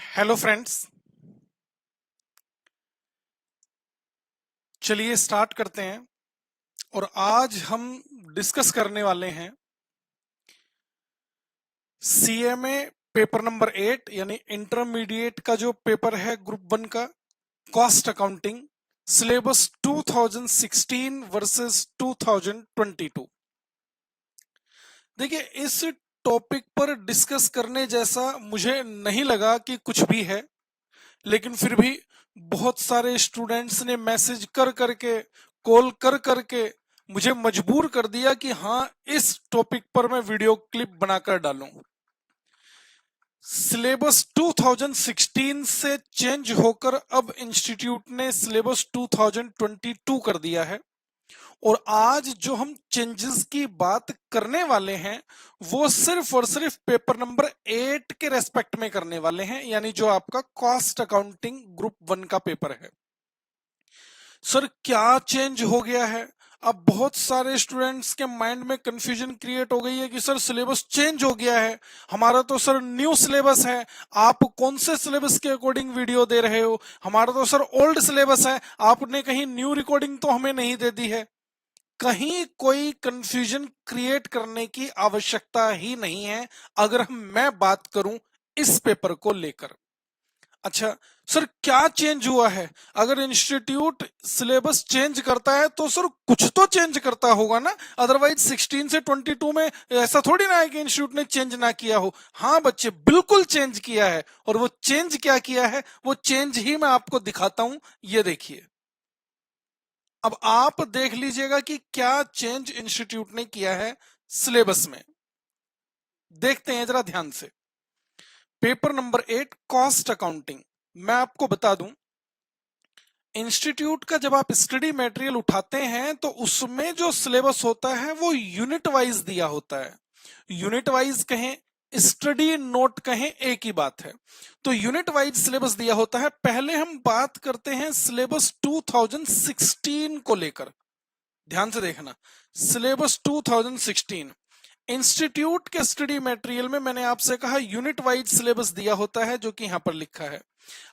Hello friends. चलिए start करते हैं। और आज हम डिस्कस करने वाले हैं सीएमए पेपर नंबर 8 यानी इंटरमीडिएट का जो पेपर है ग्रुप 1 का, कॉस्ट अकाउंटिंग, सिलेबस 2016 वर्सेस 2022। देखिए, इस टॉपिक पर डिस्कस करने जैसा मुझे नहीं लगा कि कुछ भी है, लेकिन फिर भी बहुत सारे स्टूडेंट्स ने मैसेज कर करके, कॉल कर करके मुझे मजबूर कर दिया कि हाँ, इस टॉपिक पर मैं वीडियो क्लिप बनाकर डालूं। सिलेबस 2016 से चेंज होकर अब इंस्टीट्यूट ने सिलेबस 2022 कर दिया है। और आज जो हम चेंजेस की बात करने वाले हैं वो सिर्फ और सिर्फ पेपर नंबर 8 के रेस्पेक्ट में करने वाले हैं, यानी जो आपका कॉस्ट अकाउंटिंग ग्रुप 1 का पेपर है। सर, क्या चेंज हो गया है? अब बहुत सारे स्टूडेंट्स के माइंड में कंफ्यूजन क्रिएट हो गई है कि सर सिलेबस चेंज हो गया है, हमारा तो सर न्यू सिलेबस है, आप कौन से सिलेबस के अकॉर्डिंग वीडियो दे रहे हो? हमारा तो सर ओल्ड सिलेबस है, आपने कहीं न्यू रिकॉर्डिंग तो हमें नहीं दे दी है। कहीं कोई कंफ्यूजन क्रिएट करने की आवश्यकता ही नहीं है अगर मैं बात करूं इस पेपर को लेकर। अच्छा सर, क्या चेंज हुआ है? अगर इंस्टीट्यूट सिलेबस चेंज करता है तो सर कुछ तो चेंज करता होगा ना, अदरवाइज 16 से 22 में ऐसा थोड़ी ना है कि इंस्टीट्यूट ने चेंज ना किया हो। हाँ बच्चे, बिल्कुल चेंज किया है। और वो चेंज क्या किया है, वो चेंज ही मैं आपको दिखाता हूं। ये देखिए, अब आप देख लीजिएगा कि क्या चेंज इंस्टीट्यूट ने किया है सिलेबस में। देखते हैं जरा ध्यान से। Paper number 8 cost accounting. मैं आपको बता दूं, इंस्टीट्यूट का जब आप स्टडी मटेरियल उठाते हैं तो उसमें जो सिलेबस होता है वो यूनिट वाइज दिया होता है। यूनिट वाइज कहें, स्टडी नोट कहें, एक ही बात है। तो यूनिट वाइज सिलेबस दिया होता है। पहले हम बात करते हैं सिलेबस 2016 को लेकर। ध्यान से देखना, सिलेबस 2016 इंस्टीट्यूट के स्टडी मटेरियल में मैंने आपसे कहा यूनिट वाइज सिलेबस दिया होता है, जो कि यहां पर लिखा है।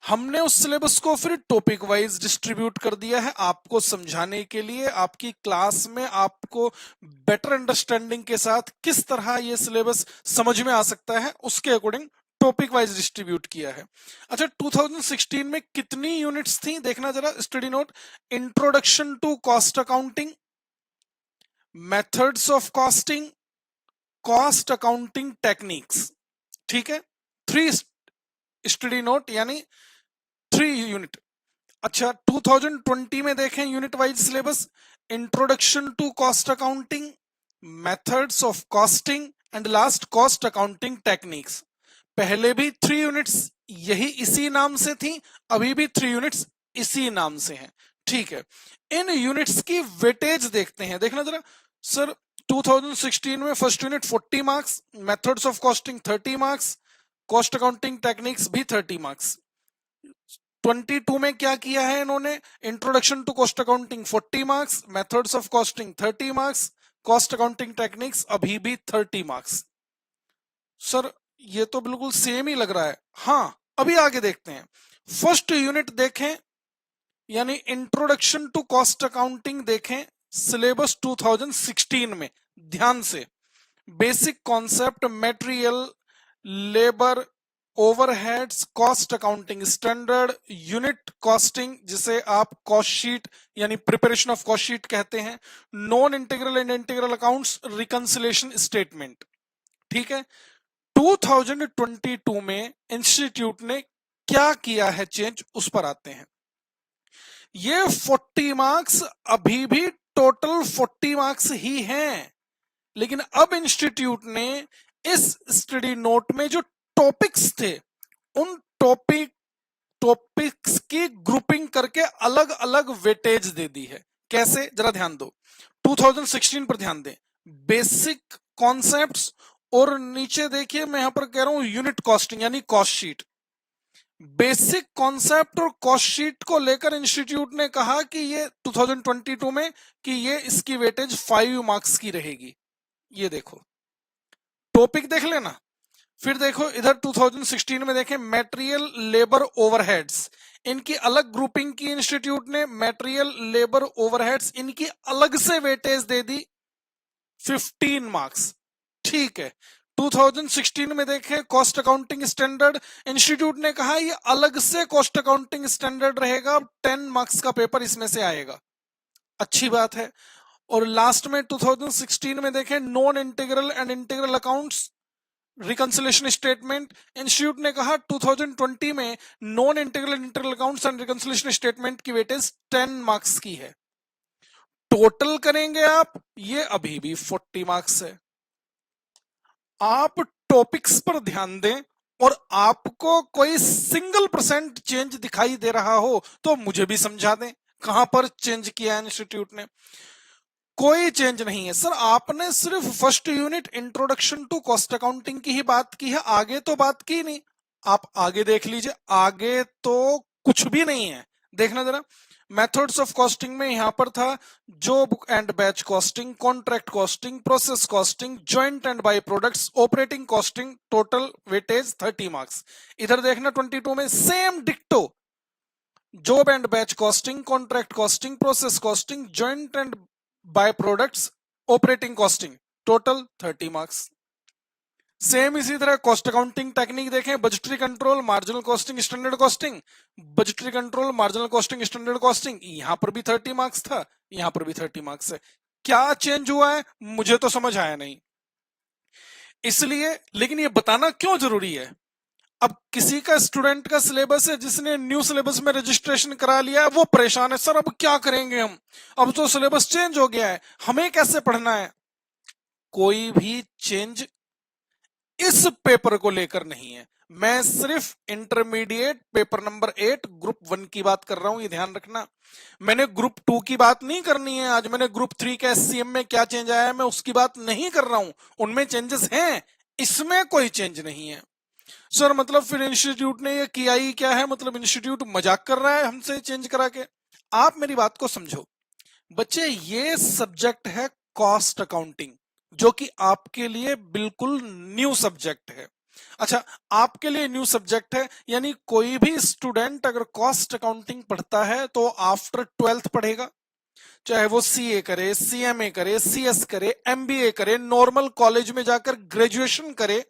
हमने उस सिलेबस को फिर टॉपिक वाइज डिस्ट्रीब्यूट कर दिया है आपको समझाने के लिए, आपकी क्लास में आपको बेटर अंडरस्टैंडिंग के साथ किस तरह यह सिलेबस समझ में आ सकता है उसके अकॉर्डिंग टॉपिक वाइज डिस्ट्रीब्यूट किया है। अच्छा, 2016 में कितनी यूनिट्स थी देखना जरा, study note. Introduction to cost accounting, methods of costing, cost accounting techniques. ठीक है, 3 स्टडी नोट यानी 3 यूनिट। अच्छा, 2020 में देखें unit wise syllabus. Introduction to cost accounting, methods of costing and last cost accounting techniques. पहले भी 3 यूनिट्स यही इसी नाम से थी, अभी भी 3 यूनिट्स इसी नाम से हैं। ठीक है, इन यूनिट्स की वेटेज देखते हैं। देखना जरा सर, 2016 में first unit 40 marks, methods of costing 30 marks, cost accounting techniques भी 30 मार्क्स। 22 में क्या किया है इन्होंने? Introduction to cost accounting 40 marks, methods of costing 30 marks, cost accounting techniques अभी भी 30 मार्क्स। सर ये तो बिल्कुल सेम ही लग रहा है। हाँ, अभी आगे देखते हैं। फर्स्ट यूनिट देखें यानी इंट्रोडक्शन टू कॉस्ट अकाउंटिंग देखें, सिलेबस 2016 में। ध्यान से, basic concept, material, labour, overheads, cost accounting standard, unit costing जिसे आप कॉस्ट शीट यानी प्रिपरेशन ऑफ कॉस्ट शीट कहते हैं, non integral and integral accounts, reconciliation statement. ठीक है, 2022 में इंस्टीट्यूट ने क्या किया है चेंज, उस पर आते हैं। ये 40 मार्क्स अभी भी टोटल 40 मार्क्स ही हैं, लेकिन अब इंस्टीट्यूट ने इस स्टडी नोट में जो टॉपिक्स थे उन टॉपिक्स की ग्रुपिंग करके अलग अलग वेटेज दे दी है। कैसे, जरा ध्यान दो। 2016 पर ध्यान दें, बेसिक कॉन्सेप्ट्स, और नीचे देखिए मैं यहां पर कह रहा हूं यूनिट कॉस्टिंग यानी कॉस्ट शीट। बेसिक कॉन्सेप्ट और कॉस्ट शीट को लेकर इंस्टीट्यूट ने कहा कि ये 2022 में कि ये इसकी वेटेज 5 मार्क्स की रहेगी। ये देखो, टॉपिक देख लेना, फिर देखो इधर 2016 में देखें मटेरियल लेबर ओवरहेड्स, इनकी अलग ग्रुपिंग की इंस्टीट्यूट ने, मटेरियल लेबर ओवरहेड्स इनकी अलग से वेटेज दे दी 15 मार्क्स। ठीक है, 2016 में देखें कॉस्ट अकाउंटिंग स्टैंडर्ड, इंस्टीट्यूट ने कहा ये अलग से कॉस्ट अकाउंटिंग स्टैंडर्ड रहेगा, 10 मार्क्स का पेपर इसमें से आएगा, अच्छी बात है। और लास्ट में 2016 में देखें non integral and integral accounts reconciliation statement, institute ने कहा 2020 में non integral integral accounts and reconciliation statement की वेटेज 10 मार्क्स की है। टोटल करेंगे आप, ये अभी भी 40 मार्क्स है। आप टॉपिक्स पर ध्यान दें और आपको कोई सिंगल % चेंज दिखाई दे रहा हो तो मुझे भी समझा दें कहां पर चेंज किया है इंस्टीट्यूट ने। कोई चेंज नहीं है सर, आपने सिर्फ first unit introduction to cost accounting की ही बात की है, आगे तो बात की नहीं। आप आगे देख लीजिए, आगे तो कुछ भी नहीं है। देखना जरा, मेथड्स ऑफ कॉस्टिंग में यहां पर था job and batch costing, contract costing, process costing, joint and by products, operating costing, total weightage 30 marks. इधर देखना 22 में सेम डिक्टो, job and batch costing, contract costing, process costing, joint and by products, operating costing, total 30 marks. Same इसी तरह cost accounting technique देखें, budgetary control, marginal costing, standard costing, budgetary control, marginal costing, standard costing, यहां पर भी 30 marks था, यहां पर भी 30 मार्क्स है। क्या चेंज हुआ है मुझे तो समझ आया नहीं, इसलिए लेकिन ये बताना क्यों जरूरी है। अब किसी का स्टूडेंट का सिलेबस है जिसने न्यू सिलेबस में रजिस्ट्रेशन करा लिया है, वो परेशान है, सर अब क्या करेंगे हम, अब तो सिलेबस चेंज हो गया है, हमें कैसे पढ़ना है। कोई भी चेंज इस पेपर को लेकर नहीं है, मैं सिर्फ इंटरमीडिएट पेपर नंबर 8 ग्रुप 1 की बात कर रहा हूं, ये ध्यान रखना। मैंने ग्रुप 2 की बात नहीं करनी है आज, मैंने ग्रुप 3 के एससीएम में क्या चेंज आया है मैं उसकी बात नहीं कर रहा हूं, उनमें चेंजेस हैं, इसमें कोई चेंज नहीं है। सर मतलब फिर इंस्टीट्यूट ने ये किया ही क्या है, मतलब इंस्टीट्यूट मजाक कर रहा है हमसे चेंज करा के। आप मेरी बात को समझो बच्चे, ये सब्जेक्ट है कॉस्ट अकाउंटिंग, जो कि आपके लिए बिल्कुल न्यू सब्जेक्ट है। अच्छा, आपके लिए न्यू सब्जेक्ट है, यानी कोई भी स्टूडेंट अगर कॉस्ट अकाउंटिंग पढ़ता है तो आफ्टर 12th पढ़ेगा, चाहे वो सीए करे, सीएमए करे, सीएस करे, एमबीए करे, नॉर्मल कॉलेज में जाकर ग्रेजुएशन करे,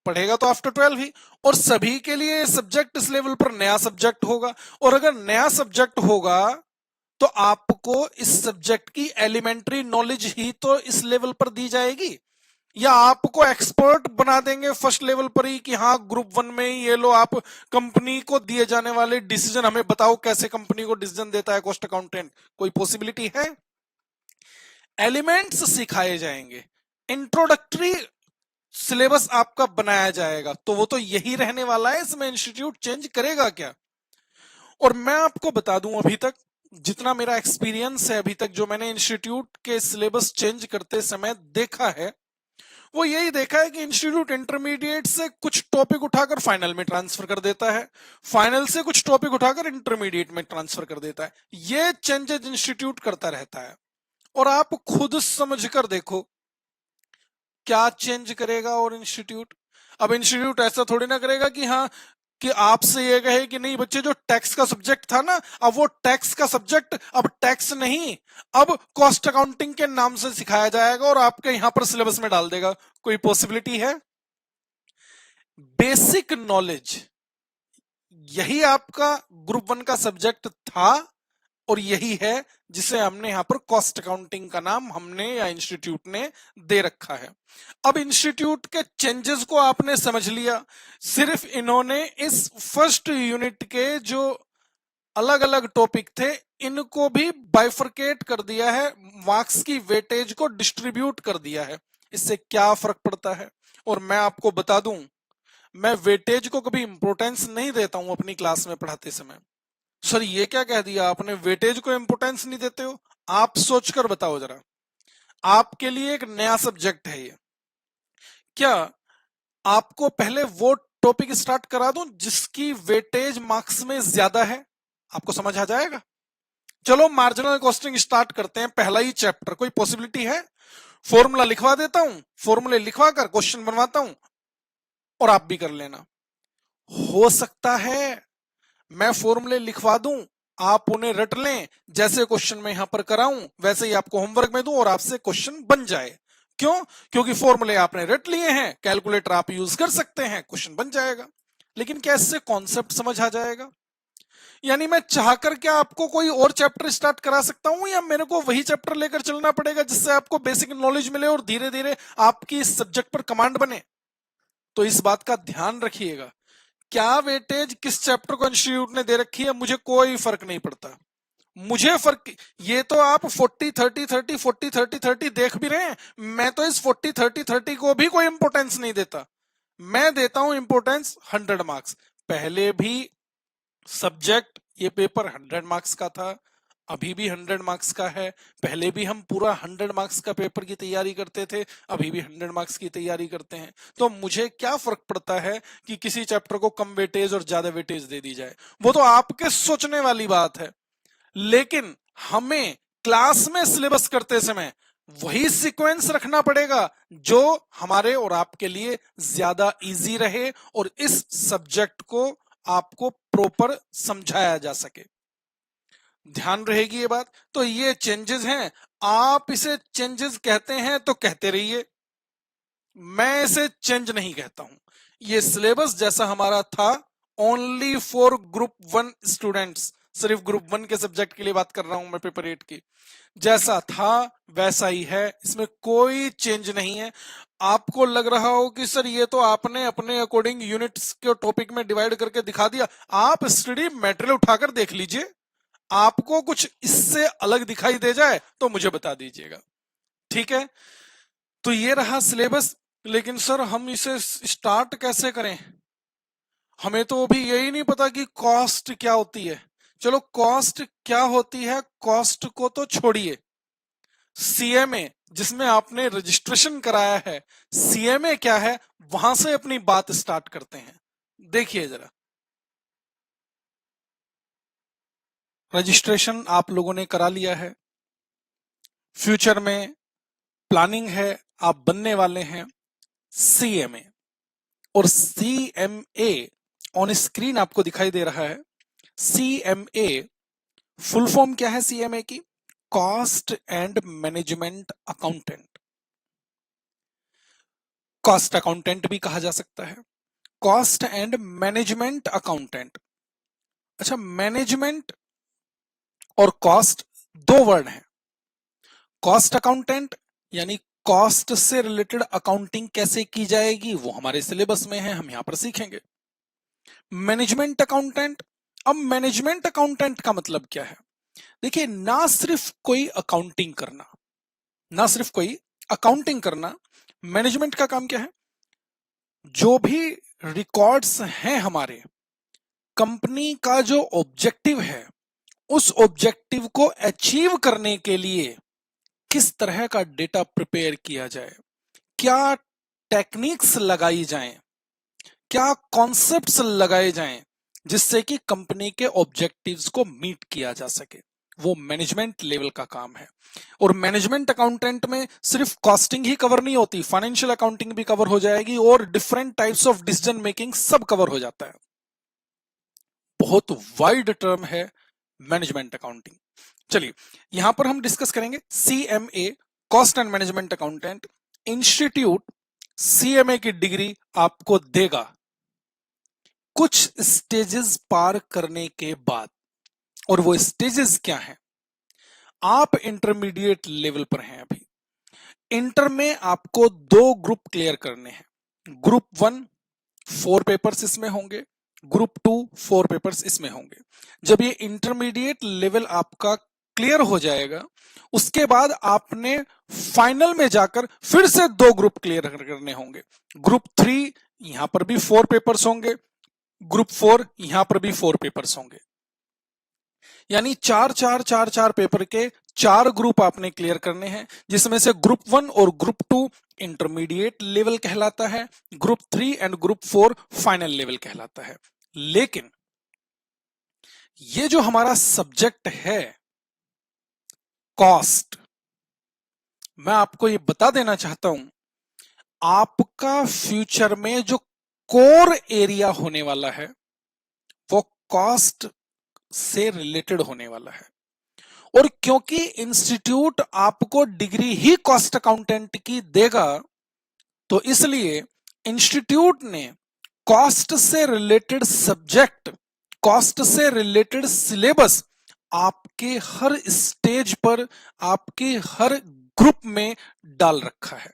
पढ़ेगा तो आफ्टर 12 ही। और सभी के लिए सब्जेक्ट इस लेवल पर नया सब्जेक्ट होगा, और अगर नया सब्जेक्ट होगा तो आपको इस सब्जेक्ट की एलिमेंट्री नॉलेज ही तो इस लेवल पर दी जाएगी, या आपको एक्सपर्ट बना देंगे फर्स्ट लेवल पर ही कि हाँ ग्रुप 1 में ही ये लो आप कंपनी को दिए जाने वाले डिसीजन हमें बताओ कैसे कंपनी को डिसीजन देता है कॉस्ट अकाउंटेंट, कोई पॉसिबिलिटी है। एलिमेंट्स सिखाए जाएंगे, इंट्रोडक्टरी सिलेबस आपका बनाया जाएगा, तो वो तो यही रहने वाला है, इसमें इंस्टीट्यूट चेंज करेगा क्या। और मैं आपको बता दूं अभी तक जितना मेरा एक्सपीरियंस है, अभी तक जो मैंने इंस्टीट्यूट के सिलेबस चेंज करते समय देखा है, वो यही देखा है कि इंस्टीट्यूट इंटरमीडिएट से कुछ टॉपिक उठाकर फाइनल में ट्रांसफर कर देता है, फाइनल से कुछ टॉपिक उठाकर इंटरमीडिएट में ट्रांसफर कर देता है, ये चेंजेस इंस्टीट्यूट करता रहता है। और आप खुद समझ कर देखो क्या चेंज करेगा और इंस्टीट्यूट। अब इंस्टीट्यूट ऐसा थोड़ी ना करेगा कि हाँ कि आपसे ये कहे कि नहीं बच्चे जो टैक्स का सब्जेक्ट था ना, अब वो टैक्स का सब्जेक्ट अब टैक्स नहीं, अब कॉस्ट अकाउंटिंग के नाम से सिखाया जाएगा और आपके यहां पर सिलेबस में डाल देगा, कोई पॉसिबिलिटी है। बेसिक नॉलेज यही आपका ग्रुप 1 का सब्जेक्ट था और यही है जिसे हमने यहां पर कॉस्ट अकाउंटिंग का नाम हमने या इंस्टीट्यूट ने दे रखा है। अब इंस्टीट्यूट के चेंजेस को आपने समझ लिया, सिर्फ इन्होंने इस फर्स्ट यूनिट के जो अलग अलग टॉपिक थे इनको भी बाइफरकेट कर दिया है, मार्क्स की वेटेज को डिस्ट्रीब्यूट कर दिया है। इससे क्या फर्क पड़ता है, और मैं आपको बता दूं मैं वेटेज को कभी इंपोर्टेंस नहीं देता हूं अपनी क्लास में पढ़ाते समय। सर ये क्या कह दिया आपने, वेटेज को इंपोर्टेंस नहीं देते हो, आप सोचकर बताओ जरा, आपके लिए एक नया सब्जेक्ट है ये, क्या आपको पहले वो टॉपिक स्टार्ट करा दूं जिसकी वेटेज मार्क्स में ज्यादा है, आपको समझ आ जाएगा। चलो मार्जिनल कॉस्टिंग स्टार्ट करते हैं, पहला ही चैप्टर, कोई पॉसिबिलिटी है। फॉर्मूला लिखवा देता हूं, फॉर्मूले लिखवा कर क्वेश्चन बनवाता हूं और आप भी कर लेना। हो सकता है मैं फॉर्मूले लिखवा दूं, आप उन्हें रट लें, जैसे क्वेश्चन मैं यहां पर कराऊं वैसे ही आपको होमवर्क में दूं और आपसे क्वेश्चन बन जाए। क्यों? क्योंकि फॉर्मूले आपने रट लिए हैं, कैलकुलेटर आप यूज कर सकते हैं, क्वेश्चन बन जाएगा। लेकिन क्या इससे कॉन्सेप्ट समझ आ जाएगा? यानी मैं चाहकर क्या आपको कोई और चैप्टर स्टार्ट करा सकता हूं, या मेरे को वही चैप्टर लेकर चलना पड़ेगा जिससे आपको बेसिक नॉलेज मिले और धीरे धीरे आपकी इस सब्जेक्ट पर कमांड बने? तो इस बात का ध्यान रखिएगा, क्या वेटेज किस चैप्टर को इंस्टीट्यूट ने दे रखी है मुझे कोई फर्क नहीं पड़ता। मुझे फर्क, ये तो आप 40-30-30 40-30-30 देख भी रहे हैं, मैं तो इस 40-30-30 को भी कोई इंपोर्टेंस नहीं देता। मैं देता हूं इंपोर्टेंस 100 मार्क्स। पहले भी सब्जेक्ट ये पेपर 100 मार्क्स का था, अभी भी 100 मार्क्स का है। पहले भी हम पूरा 100 मार्क्स का पेपर की तैयारी करते थे, अभी भी 100 मार्क्स की तैयारी करते हैं। तो मुझे क्या फर्क पड़ता है कि किसी चैप्टर को कम वेटेज और ज्यादा वेटेज दे दी जाए? वो तो आपके सोचने वाली बात है। लेकिन हमें क्लास में सिलेबस करते समय वही सीक्वेंस रखना पड़ेगा जो हमारे और आपके लिए ज्यादा इजी रहे और इस सब्जेक्ट को आपको प्रॉपर समझाया जा सके। ध्यान रहेगी ये बात। तो ये चेंजेस हैं, आप इसे चेंजेस कहते हैं तो कहते रहिए, मैं इसे चेंज नहीं कहता हूं। ये सिलेबस जैसा हमारा था, ओनली फॉर ग्रुप 1 स्टूडेंट्स, सिर्फ ग्रुप 1 के सब्जेक्ट के लिए बात कर रहा हूं मैं, पेपर 8 की। जैसा था वैसा ही है, इसमें कोई चेंज नहीं है। आपको लग रहा हो कि सर ये तो आपने अपने अकॉर्डिंग यूनिट्स के टॉपिक में डिवाइड करके दिखा दिया, आप स्टडी मटेरियल उठाकर देख लीजिए, आपको कुछ इससे अलग दिखाई दे जाए तो मुझे बता दीजिएगा, ठीक है? तो ये रहा सिलेबस। लेकिन सर हम इसे स्टार्ट कैसे करें? हमें तो अभी यही नहीं पता कि कॉस्ट क्या होती है। चलो कॉस्ट क्या होती है, कॉस्ट को तो छोड़िए, सीएमए जिसमें आपने रजिस्ट्रेशन कराया है, सीएमए क्या है वहां से अपनी बात स्टार्ट करते हैं। देखिए जरा, रजिस्ट्रेशन आप लोगों ने करा लिया है, फ्यूचर में प्लानिंग है, आप बनने वाले हैं सीएमए। और सीएमए ऑन स्क्रीन आपको दिखाई दे रहा है। सीएमए फुल फॉर्म क्या है सीएमए की? Cost and management accountant. Cost accountant भी कहा जा सकता है, कॉस्ट एंड मैनेजमेंट अकाउंटेंट। अच्छा, मैनेजमेंट और कॉस्ट दो वर्ड हैं। कॉस्ट अकाउंटेंट यानी कॉस्ट से रिलेटेड अकाउंटिंग कैसे की जाएगी वो हमारे सिलेबस में है, हम यहां पर सीखेंगे। मैनेजमेंट अकाउंटेंट, अब मैनेजमेंट अकाउंटेंट का मतलब क्या है? देखिए, ना सिर्फ कोई अकाउंटिंग करना, ना सिर्फ कोई अकाउंटिंग करना, मैनेजमेंट का काम क्या है? जो भी रिकॉर्ड्स हैं हमारे, कंपनी का जो ऑब्जेक्टिव है, उस ऑब्जेक्टिव को अचीव करने के लिए किस तरह का डेटा प्रिपेयर किया जाए, क्या टेक्निक्स लगाई जाएं, क्या कॉन्सेप्ट्स लगाए जाएं जिससे कि कंपनी के ऑब्जेक्टिव्स को मीट किया जा सके, वो मैनेजमेंट लेवल का काम है। और मैनेजमेंट अकाउंटेंट में सिर्फ कॉस्टिंग ही कवर नहीं होती, फाइनेंशियल अकाउंटिंग भी कवर हो जाएगी और different types of decision making सब कवर हो जाता है। बहुत वाइड टर्म है मैनेजमेंट अकाउंटिंग। चलिए यहां पर हम डिस्कस करेंगे CMA, cost and management accountant. Institute CMA की डिग्री आपको देगा कुछ स्टेजेस पार करने के बाद। और वो स्टेजेस क्या हैं? आप इंटरमीडिएट लेवल पर हैं अभी। इंटर में आपको दो ग्रुप क्लियर करने हैं। ग्रुप 1 4 पेपर्स इसमें होंगे, ग्रुप 2 4 पेपर्स इसमें होंगे। जब ये इंटरमीडिएट लेवल आपका क्लियर हो जाएगा, उसके बाद आपने फाइनल में जाकर फिर से दो ग्रुप क्लियर करने होंगे। ग्रुप 3 यहां पर भी 4 पेपर्स होंगे, ग्रुप 4 यहां पर भी 4 पेपर्स होंगे। यानी 4 पेपर के 4 ग्रुप आपने क्लियर करने हैं, जिसमें से ग्रुप 1 और ग्रुप 2 इंटरमीडिएट लेवल कहलाता है, group 3 and group 4 final level कहलाता है। लेकिन ये जो हमारा सब्जेक्ट है कॉस्ट, मैं आपको ये बता देना चाहता हूं, आपका फ्यूचर में जो कोर एरिया होने वाला है वो कॉस्ट से रिलेटेड होने वाला है। और क्योंकि इंस्टीट्यूट आपको डिग्री ही कॉस्ट अकाउंटेंट की देगा, तो इसलिए इंस्टीट्यूट ने कॉस्ट से रिलेटेड सब्जेक्ट, कॉस्ट से रिलेटेड सिलेबस आपके हर स्टेज पर, आपके हर ग्रुप में डाल रखा है।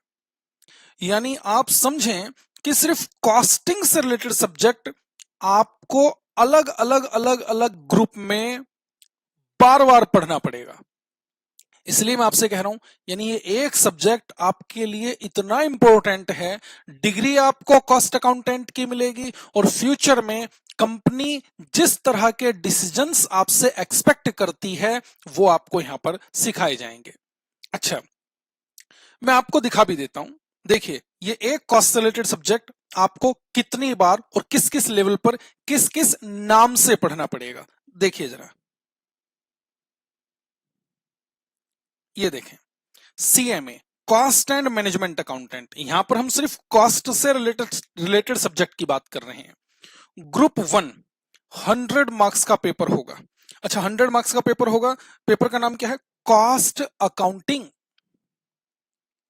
यानी आप समझें कि सिर्फ कॉस्टिंग से रिलेटेड सब्जेक्ट आपको अलग अलग अलग अलग ग्रुप में बार बार पढ़ना पड़ेगा। इसलिए मैं आपसे कह रहा हूं, यानी ये एक सब्जेक्ट आपके लिए इतना इंपॉर्टेंट है। डिग्री आपको कॉस्ट अकाउंटेंट की मिलेगी और फ्यूचर में कंपनी जिस तरह के डिसीजंस आपसे एक्सपेक्ट करती है वो आपको यहां पर सिखाए जाएंगे। अच्छा, मैं आपको दिखा भी देता हूं। देखिए, ये एक कॉस्ट रिलेटेड सब्जेक्ट आपको कितनी बार और किस किस लेवल पर किस किस नाम से पढ़ना पड़ेगा। देखिए जरा, ये देखें, CMA, cost and management accountant. यहां पर हम सिर्फ कॉस्ट से रिलेटेड सब्जेक्ट की बात कर रहे हैं। ग्रुप 1 100 मार्क्स का पेपर होगा। अच्छा, 100 मार्क्स का पेपर होगा। पेपर का नाम क्या है? Cost accounting.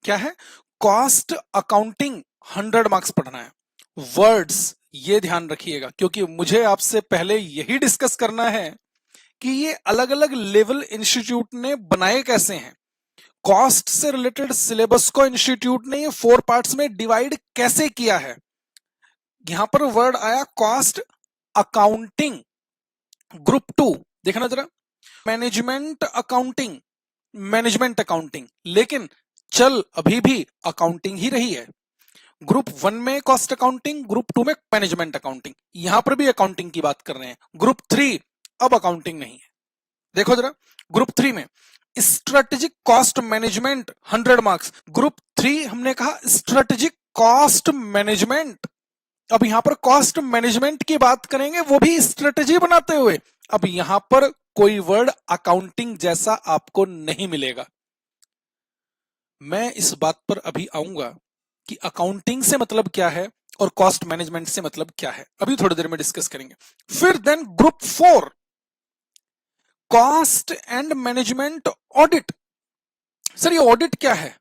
क्या है? Cost accounting. 100 मार्क्स पढ़ना है। वर्ड्स ये ध्यान रखिएगा, क्योंकि मुझे आपसे पहले यही डिस्कस करना है कि ये अलग अलग लेवल इंस्टीट्यूट ने बनाए कैसे हैं। कॉस्ट से रिलेटेड सिलेबस को इंस्टीट्यूट ने ये 4 पार्ट्स में डिवाइड कैसे किया है। यहां पर वर्ड आया कॉस्ट अकाउंटिंग। ग्रुप 2 देखना जरा, मैनेजमेंट अकाउंटिंग, मैनेजमेंट अकाउंटिंग, लेकिन चल अभी भी अकाउंटिंग ही रही है। ग्रुप 1 में कॉस्ट अकाउंटिंग, ग्रुप 2 में मैनेजमेंट अकाउंटिंग, यहां पर भी अकाउंटिंग की बात कर रहे हैं। ग्रुप 3 अब अकाउंटिंग नहीं है। देखो जरा, ग्रुप 3 में strategic cost management 100 marks. Group 3 हमने कहा स्ट्रेटेजिक कॉस्ट मैनेजमेंट। अब यहां पर कॉस्ट मैनेजमेंट की बात करेंगे, वो भी स्ट्रेटेजी बनाते हुए। अब यहां पर कोई वर्ड अकाउंटिंग जैसा आपको नहीं मिलेगा। मैं इस बात पर अभी आऊंगा कि अकाउंटिंग से मतलब क्या है और कॉस्ट मैनेजमेंट से मतलब क्या है, अभी थोड़ी देर में डिस्कस करेंगे। फिर then group 4 cost and management audit. Sir, ये ऑडिट क्या है?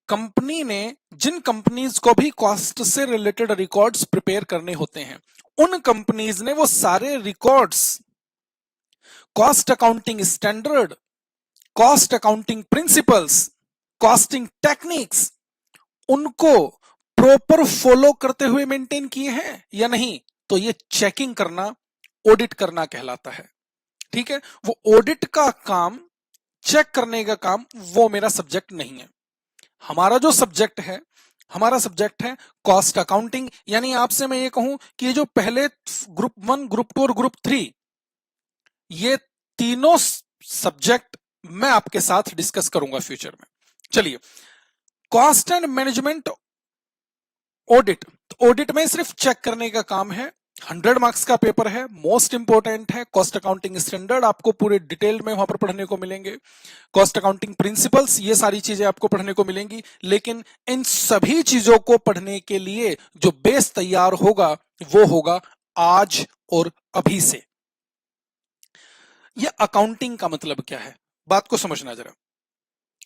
कंपनी ने, जिन कंपनीज को भी कॉस्ट से रिलेटेड रिकॉर्ड्स प्रिपेयर करने होते हैं, उन कंपनीज ने वो सारे records, cost accounting standard, cost accounting principles, costing techniques, उनको प्रॉपर फॉलो करते हुए मेंटेन किए हैं या नहीं, तो ये चेकिंग करना, ऑडिट करना कहलाता है। ठीक है, वो ऑडिट का काम, चेक करने का काम, वो मेरा सब्जेक्ट नहीं है। हमारा जो सब्जेक्ट है, हमारा सब्जेक्ट है कॉस्ट अकाउंटिंग। यानी आपसे मैं ये कहूं कि ये जो पहले ग्रुप 1, ग्रुप 2 और ग्रुप 3, ये तीनों सब्जेक्ट मैं आपके साथ डिस्कस करूंगा फ्यूचर में। चलिए, cost and management audit. Audit में सिर्फ चेक करने का काम है। 100 मार्क्स का पेपर है, मोस्ट इंपोर्टेंट है। कॉस्ट अकाउंटिंग स्टैंडर्ड आपको पूरे डिटेल में वहां पर पढ़ने को मिलेंगे। कॉस्ट अकाउंटिंग प्रिंसिपल्स, ये सारी चीजें आपको पढ़ने को मिलेंगी। लेकिन इन सभी चीजों को पढ़ने के लिए जो बेस तैयार होगा वो होगा आज और अभी से। ये अकाउंटिंग का मतलब क्या है, बात को समझना जरा।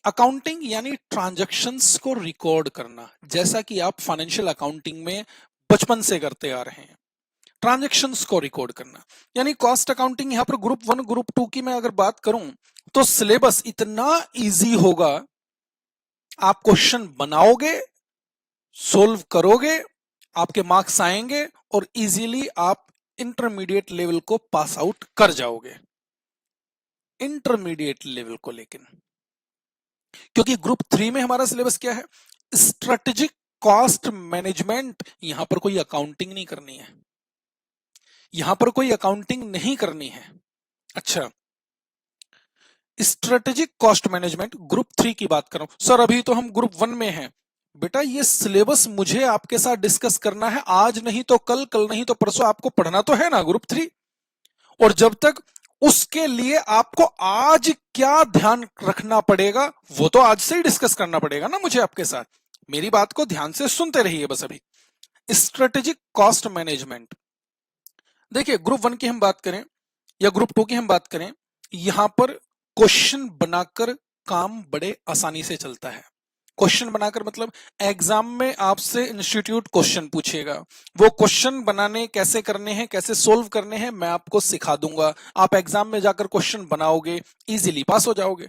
अकाउंटिंग यानी ट्रांजैक्शंस को रिकॉर्ड करना, जैसा कि आप फाइनेंशियल अकाउंटिंग में बचपन से करते आ रहे हैं। ट्रांजैक्शंस को रिकॉर्ड करना, यानी कॉस्ट अकाउंटिंग। यहां पर ग्रुप 1, ग्रुप 2 की मैं अगर बात करूं तो सिलेबस इतना इजी होगा, आप क्वेश्चन बनाओगे, सोल्व करोगे, आपके मार्क्स आएंगे और इजीली आप इंटरमीडिएट लेवल को पास आउट कर जाओगे। इंटरमीडिएट लेवल को, लेकिन क्योंकि ग्रुप 3 में हमारा सिलेबस क्या है? Strategic cost management. यहां पर कोई अकाउंटिंग नहीं करनी है, यहां पर कोई अकाउंटिंग नहीं करनी है। अच्छा, स्ट्रेटेजिक कॉस्ट मैनेजमेंट ग्रुप 3 की बात कर रहा हूं। सर, अभी तो हम ग्रुप 1 में हैं। बेटा, ये सिलेबस मुझे आपके साथ डिस्कस करना है, आज नहीं तो कल, कल नहीं तो परसों आपको पढ़ना तो है ना ग्रुप 3। और जब तक उसके लिए आपको आज क्या ध्यान रखना पड़ेगा वो तो आज से ही डिस्कस करना पड़ेगा ना मुझे आपके साथ। मेरी बात को ध्यान से सुनते रहिए बस। अभी स्ट्रेटेजिक कॉस्ट मैनेजमेंट। देखिए ग्रुप 1 की हम बात करें या ग्रुप 2 की हम बात करें, यहां पर क्वेश्चन बनाकर काम बड़े आसानी से चलता है। क्वेश्चन बनाकर मतलब एग्जाम में आपसे इंस्टीट्यूट क्वेश्चन पूछेगा, वो क्वेश्चन बनाने कैसे करने हैं, कैसे सोल्व करने हैं, मैं आपको सिखा दूंगा। आप एग्जाम में जाकर क्वेश्चन बनाओगे, इजीली पास हो जाओगे,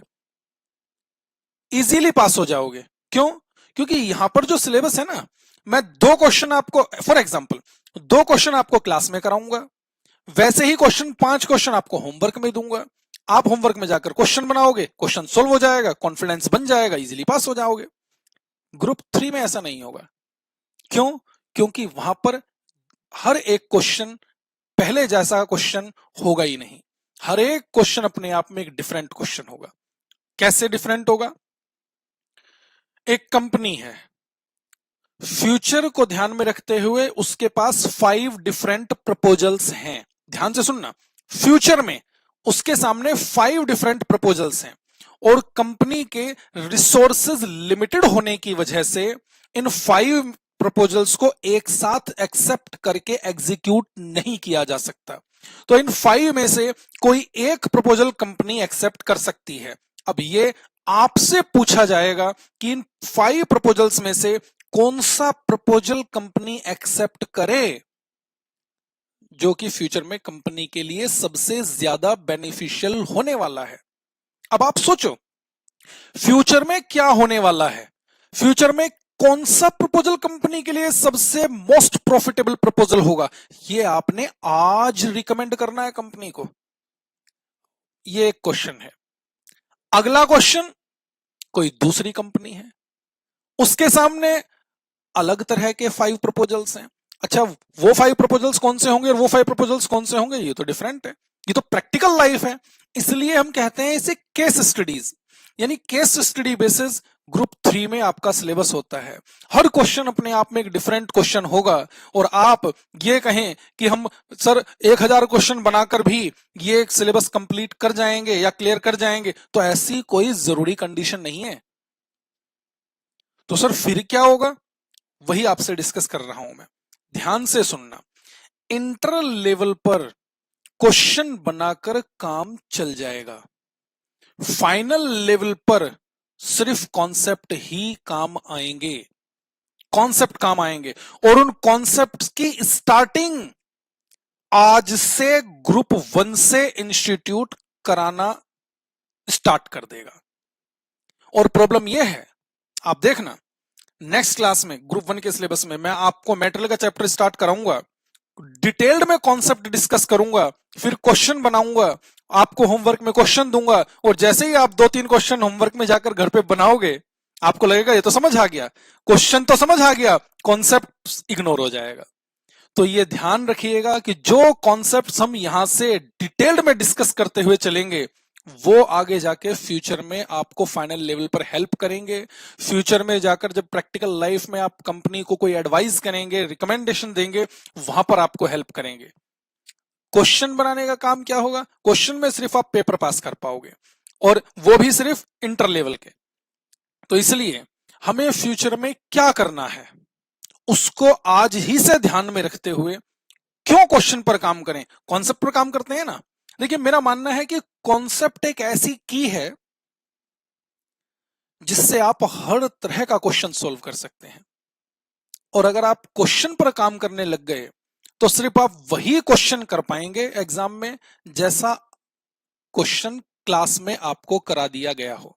इजीली पास हो जाओगे। क्यों? क्योंकि यहां पर जो सिलेबस है ना, मैं दो क्वेश्चन आपको, फॉर एग्जाम्पल दो क्वेश्चन आपको क्लास में कराऊंगा, वैसे ही क्वेश्चन 5 क्वेश्चन आपको होमवर्क में दूंगा। आप होमवर्क में जाकर क्वेश्चन बनाओगे, क्वेश्चन सोल्व हो जाएगा, कॉन्फिडेंस बन जाएगा, इजीली पास हो जाओगे। ग्रुप 3 में ऐसा नहीं होगा। क्यों? क्योंकि वहां पर हर एक क्वेश्चन पहले जैसा क्वेश्चन होगा ही नहीं। हर एक क्वेश्चन अपने आप में एक डिफरेंट क्वेश्चन होगा। कैसे डिफरेंट होगा? एक कंपनी है, फ्यूचर को ध्यान में रखते हुए उसके पास 5 डिफरेंट प्रपोजल्स हैं। ध्यान से सुनना, फ्यूचर में उसके सामने 5 डिफरेंट प्रपोजल्स हैं और कंपनी के रिसोर्सेज लिमिटेड होने की वजह से इन 5 प्रपोजल्स को एक साथ एक्सेप्ट करके एग्जीक्यूट नहीं किया जा सकता। तो इन 5 में से कोई एक प्रपोजल कंपनी एक्सेप्ट कर सकती है। अब ये आपसे पूछा जाएगा कि इन 5 प्रपोजल्स में से कौन सा प्रपोजल कंपनी एक्सेप्ट करे जो कि फ्यूचर में कंपनी के लिए सबसे ज्यादा बेनिफिशियल होने वाला है। अब आप सोचो फ्यूचर में क्या होने वाला है, फ्यूचर में कौन सा प्रपोजल कंपनी के लिए सबसे मोस्ट प्रॉफिटेबल प्रपोजल होगा, ये आपने आज रिकमेंड करना है कंपनी को। ये एक क्वेश्चन है। अगला क्वेश्चन, कोई दूसरी कंपनी है, उसके सामने अलग तरह के 5 प्रपोजल्स हैं। अच्छा, वो 5 प्रपोजल्स कौन से होंगे और वो 5 प्रपोजल्स कौन से होंगे, ये तो डिफरेंट है, ये तो प्रैक्टिकल लाइफ है। इसलिए हम कहते हैं इसे केस स्टडीज, यानी केस स्टडी बेसिस ग्रुप 3 में आपका सिलेबस होता है। हर क्वेश्चन अपने आप में एक डिफरेंट क्वेश्चन होगा और आप ये कहें कि हम सर 1000 क्वेश्चन बनाकर भी ये सिलेबस कंप्लीट कर जाएंगे या क्लियर कर जाएंगे, तो ऐसी कोई जरूरी कंडीशन नहीं है। तो सर फिर क्या होगा, वही आपसे डिस्कस कर रहा हूं मैं। ध्यान से सुनना, इंटर लेवल पर क्वेश्चन बनाकर काम चल जाएगा, फाइनल लेवल पर सिर्फ कॉन्सेप्ट ही काम आएंगे, कॉन्सेप्ट काम आएंगे। और उन कॉन्सेप्ट की स्टार्टिंग आज से ग्रुप 1 से इंस्टीट्यूट कराना स्टार्ट कर देगा। और प्रॉब्लम यह है, आप देखना नेक्स्ट क्लास में ग्रुप 1 के सिलेबस में मैं आपको मेटेरियल का चैप्टर स्टार्ट कराऊंगा, डिटेल्ड में कॉन्सेप्ट डिस्कस करूंगा, फिर क्वेश्चन बनाऊंगा, आपको होमवर्क में क्वेश्चन दूंगा और जैसे ही आप 2-3 क्वेश्चन होमवर्क में जाकर घर पे बनाओगे, आपको लगेगा ये तो समझ आ गया, क्वेश्चन तो समझ आ गया, कॉन्सेप्ट इग्नोर हो जाएगा। तो ये ध्यान रखिएगा कि जो कॉन्सेप्ट हम यहां से डिटेल्ड में डिस्कस करते हुए चलेंगे वो आगे जाके फ्यूचर में आपको फाइनल लेवल पर हेल्प करेंगे। फ्यूचर में जाकर जब प्रैक्टिकल लाइफ में आप कंपनी को कोई एडवाइस करेंगे, रिकमेंडेशन देंगे, वहां पर आपको हेल्प करेंगे। क्वेश्चन बनाने का काम क्या होगा, क्वेश्चन में सिर्फ आप पेपर पास कर पाओगे और वो भी सिर्फ इंटर लेवल के। तो इसलिए हमें फ्यूचर में क्या करना है उसको आज ही से ध्यान में रखते हुए क्यों क्वेश्चन पर काम करें, कॉन्सेप्ट पर काम करते हैं ना। देखिए मेरा मानना है कि कॉन्सेप्ट एक ऐसी की है जिससे आप हर तरह का क्वेश्चन सोल्व कर सकते हैं। और अगर आप क्वेश्चन पर काम करने लग गए तो सिर्फ आप वही क्वेश्चन कर पाएंगे एग्जाम में जैसा क्वेश्चन क्लास में आपको करा दिया गया हो।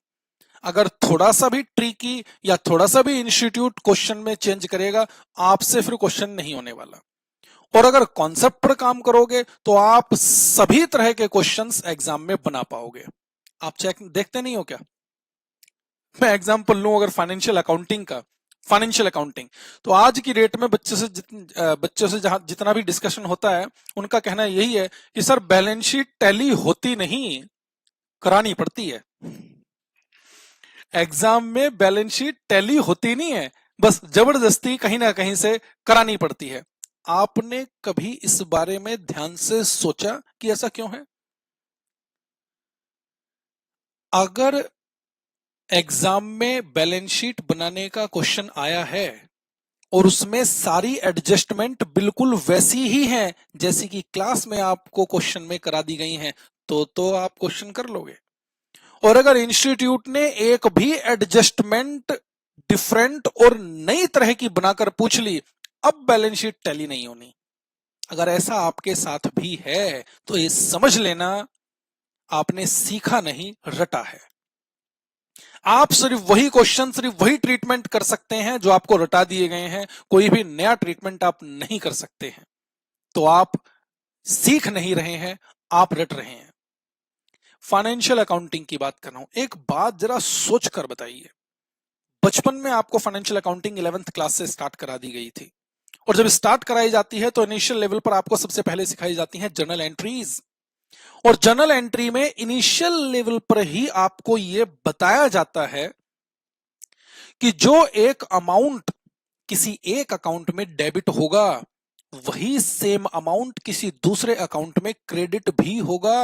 अगर थोड़ा सा भी ट्रिकी या थोड़ा सा भी इंस्टीट्यूट क्वेश्चन में चेंज करेगा, आपसे फिर क्वेश्चन नहीं होने वाला। और अगर कॉन्सेप्ट पर काम करोगे तो आप सभी तरह के क्वेश्चंस एग्जाम में बना पाओगे। आप चेक देखते नहीं हो क्या? मैं एग्जांपल लूं अगर फाइनेंशियल अकाउंटिंग का, फाइनेंशियल अकाउंटिंग, तो आज की डेट में बच्चों से जहां जितना भी डिस्कशन होता है उनका कहना यही है कि सर बैलेंस शीट टैली होती नहीं, करानी पड़ती है। एग्जाम में बैलेंस शीट टैली होती नहीं है, बस जबरदस्ती कहीं ना कहीं से करानी पड़ती है। आपने कभी इस बारे में ध्यान से सोचा कि ऐसा क्यों है? अगर एग्जाम में बैलेंस शीट बनाने का क्वेश्चन आया है और उसमें सारी एडजस्टमेंट बिल्कुल वैसी ही हैं जैसी कि क्लास में आपको क्वेश्चन में करा दी गई हैं, तो आप क्वेश्चन कर लोगे। और अगर इंस्टीट्यूट ने एक भी एडजस्टमेंट डिफरेंट और नई तरह की बनाकर पूछ ली, अब बैलेंस शीट टैली नहीं होनी। अगर ऐसा आपके साथ भी है तो ये समझ लेना आपने सीखा नहीं, रटा है। आप सिर्फ वही क्वेश्चन, सिर्फ वही ट्रीटमेंट कर सकते हैं जो आपको रटा दिए गए हैं, कोई भी नया ट्रीटमेंट आप नहीं कर सकते हैं। तो आप सीख नहीं रहे हैं, आप रट रहे हैं। फाइनेंशियल अकाउंटिंग की बात कर रहा हूं। एक बात जरा सोच कर बताइए, बचपन में आपको फाइनेंशियल अकाउंटिंग 11th क्लास से स्टार्ट करा दी गई थी, और जब स्टार्ट कराई जाती है तो इनिशियल लेवल पर आपको सबसे पहले सिखाई जाती है जर्नल एंट्रीज। और जर्नल एंट्री में इनिशियल लेवल पर ही आपको यह बताया जाता है कि जो एक अमाउंट किसी एक अकाउंट में डेबिट होगा, वही सेम अमाउंट किसी दूसरे अकाउंट में क्रेडिट भी होगा।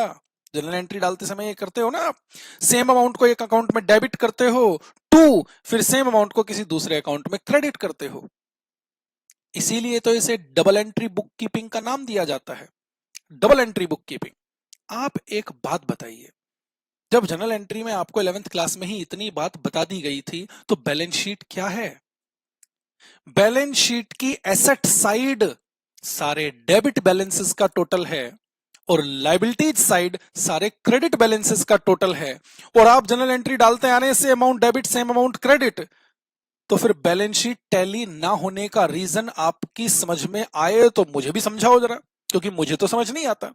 जर्नल एंट्री डालते समय ये करते हो ना आप, सेम अमाउंट को एक अकाउंट में डेबिट करते हो, फिर सेम अमाउंट को किसी दूसरे अकाउंट में क्रेडिट करते हो। इसीलिए तो इसे डबल एंट्री बुक कीपिंग का नाम दिया जाता है, डबल एंट्री बुक कीपिंग। आप एक बात बताइए, जब जनरल एंट्री में आपको 11th क्लास में ही इतनी बात बता दी गई थी, तो बैलेंस शीट क्या है? बैलेंस शीट की एसेट साइड सारे डेबिट बैलेंसेस का टोटल है, और लायबिलिटीज साइड सारे क्रेडिट बैलेंसेस का टोटल है। और आप जनरल एंट्री डालते आ रहे हैं same amount debit same amount credit, तो फिर बैलेंस शीट टैली ना होने का रीजन आपकी समझ में आए तो मुझे भी समझाओ जरा, क्योंकि मुझे तो समझ नहीं आता।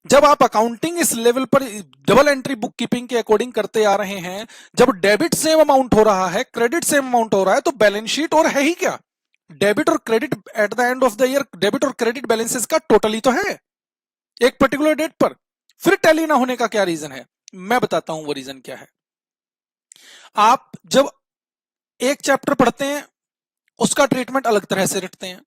जब आप अकाउंटिंग इस लेवल पर डबल एंट्री बुक कीपिंग के अकॉर्डिंग करते आ रहे हैं, जब डेबिट सेम अमाउंट हो रहा है, क्रेडिट सेम अमाउंट हो रहा है, तो बैलेंस शीट और है ही क्या? डेबिट और credit at the end of the year, debit और क्रेडिट बैलेंसेस का टोटल ही तो है एक पर्टिकुलर डेट पर। फिर टैली ना होने का क्या रीजन है? मैं बताता हूं वो रीजन क्या है। आप जब एक चैप्टर पढ़ते हैं, उसका ट्रीटमेंट अलग तरह से रखते हैं,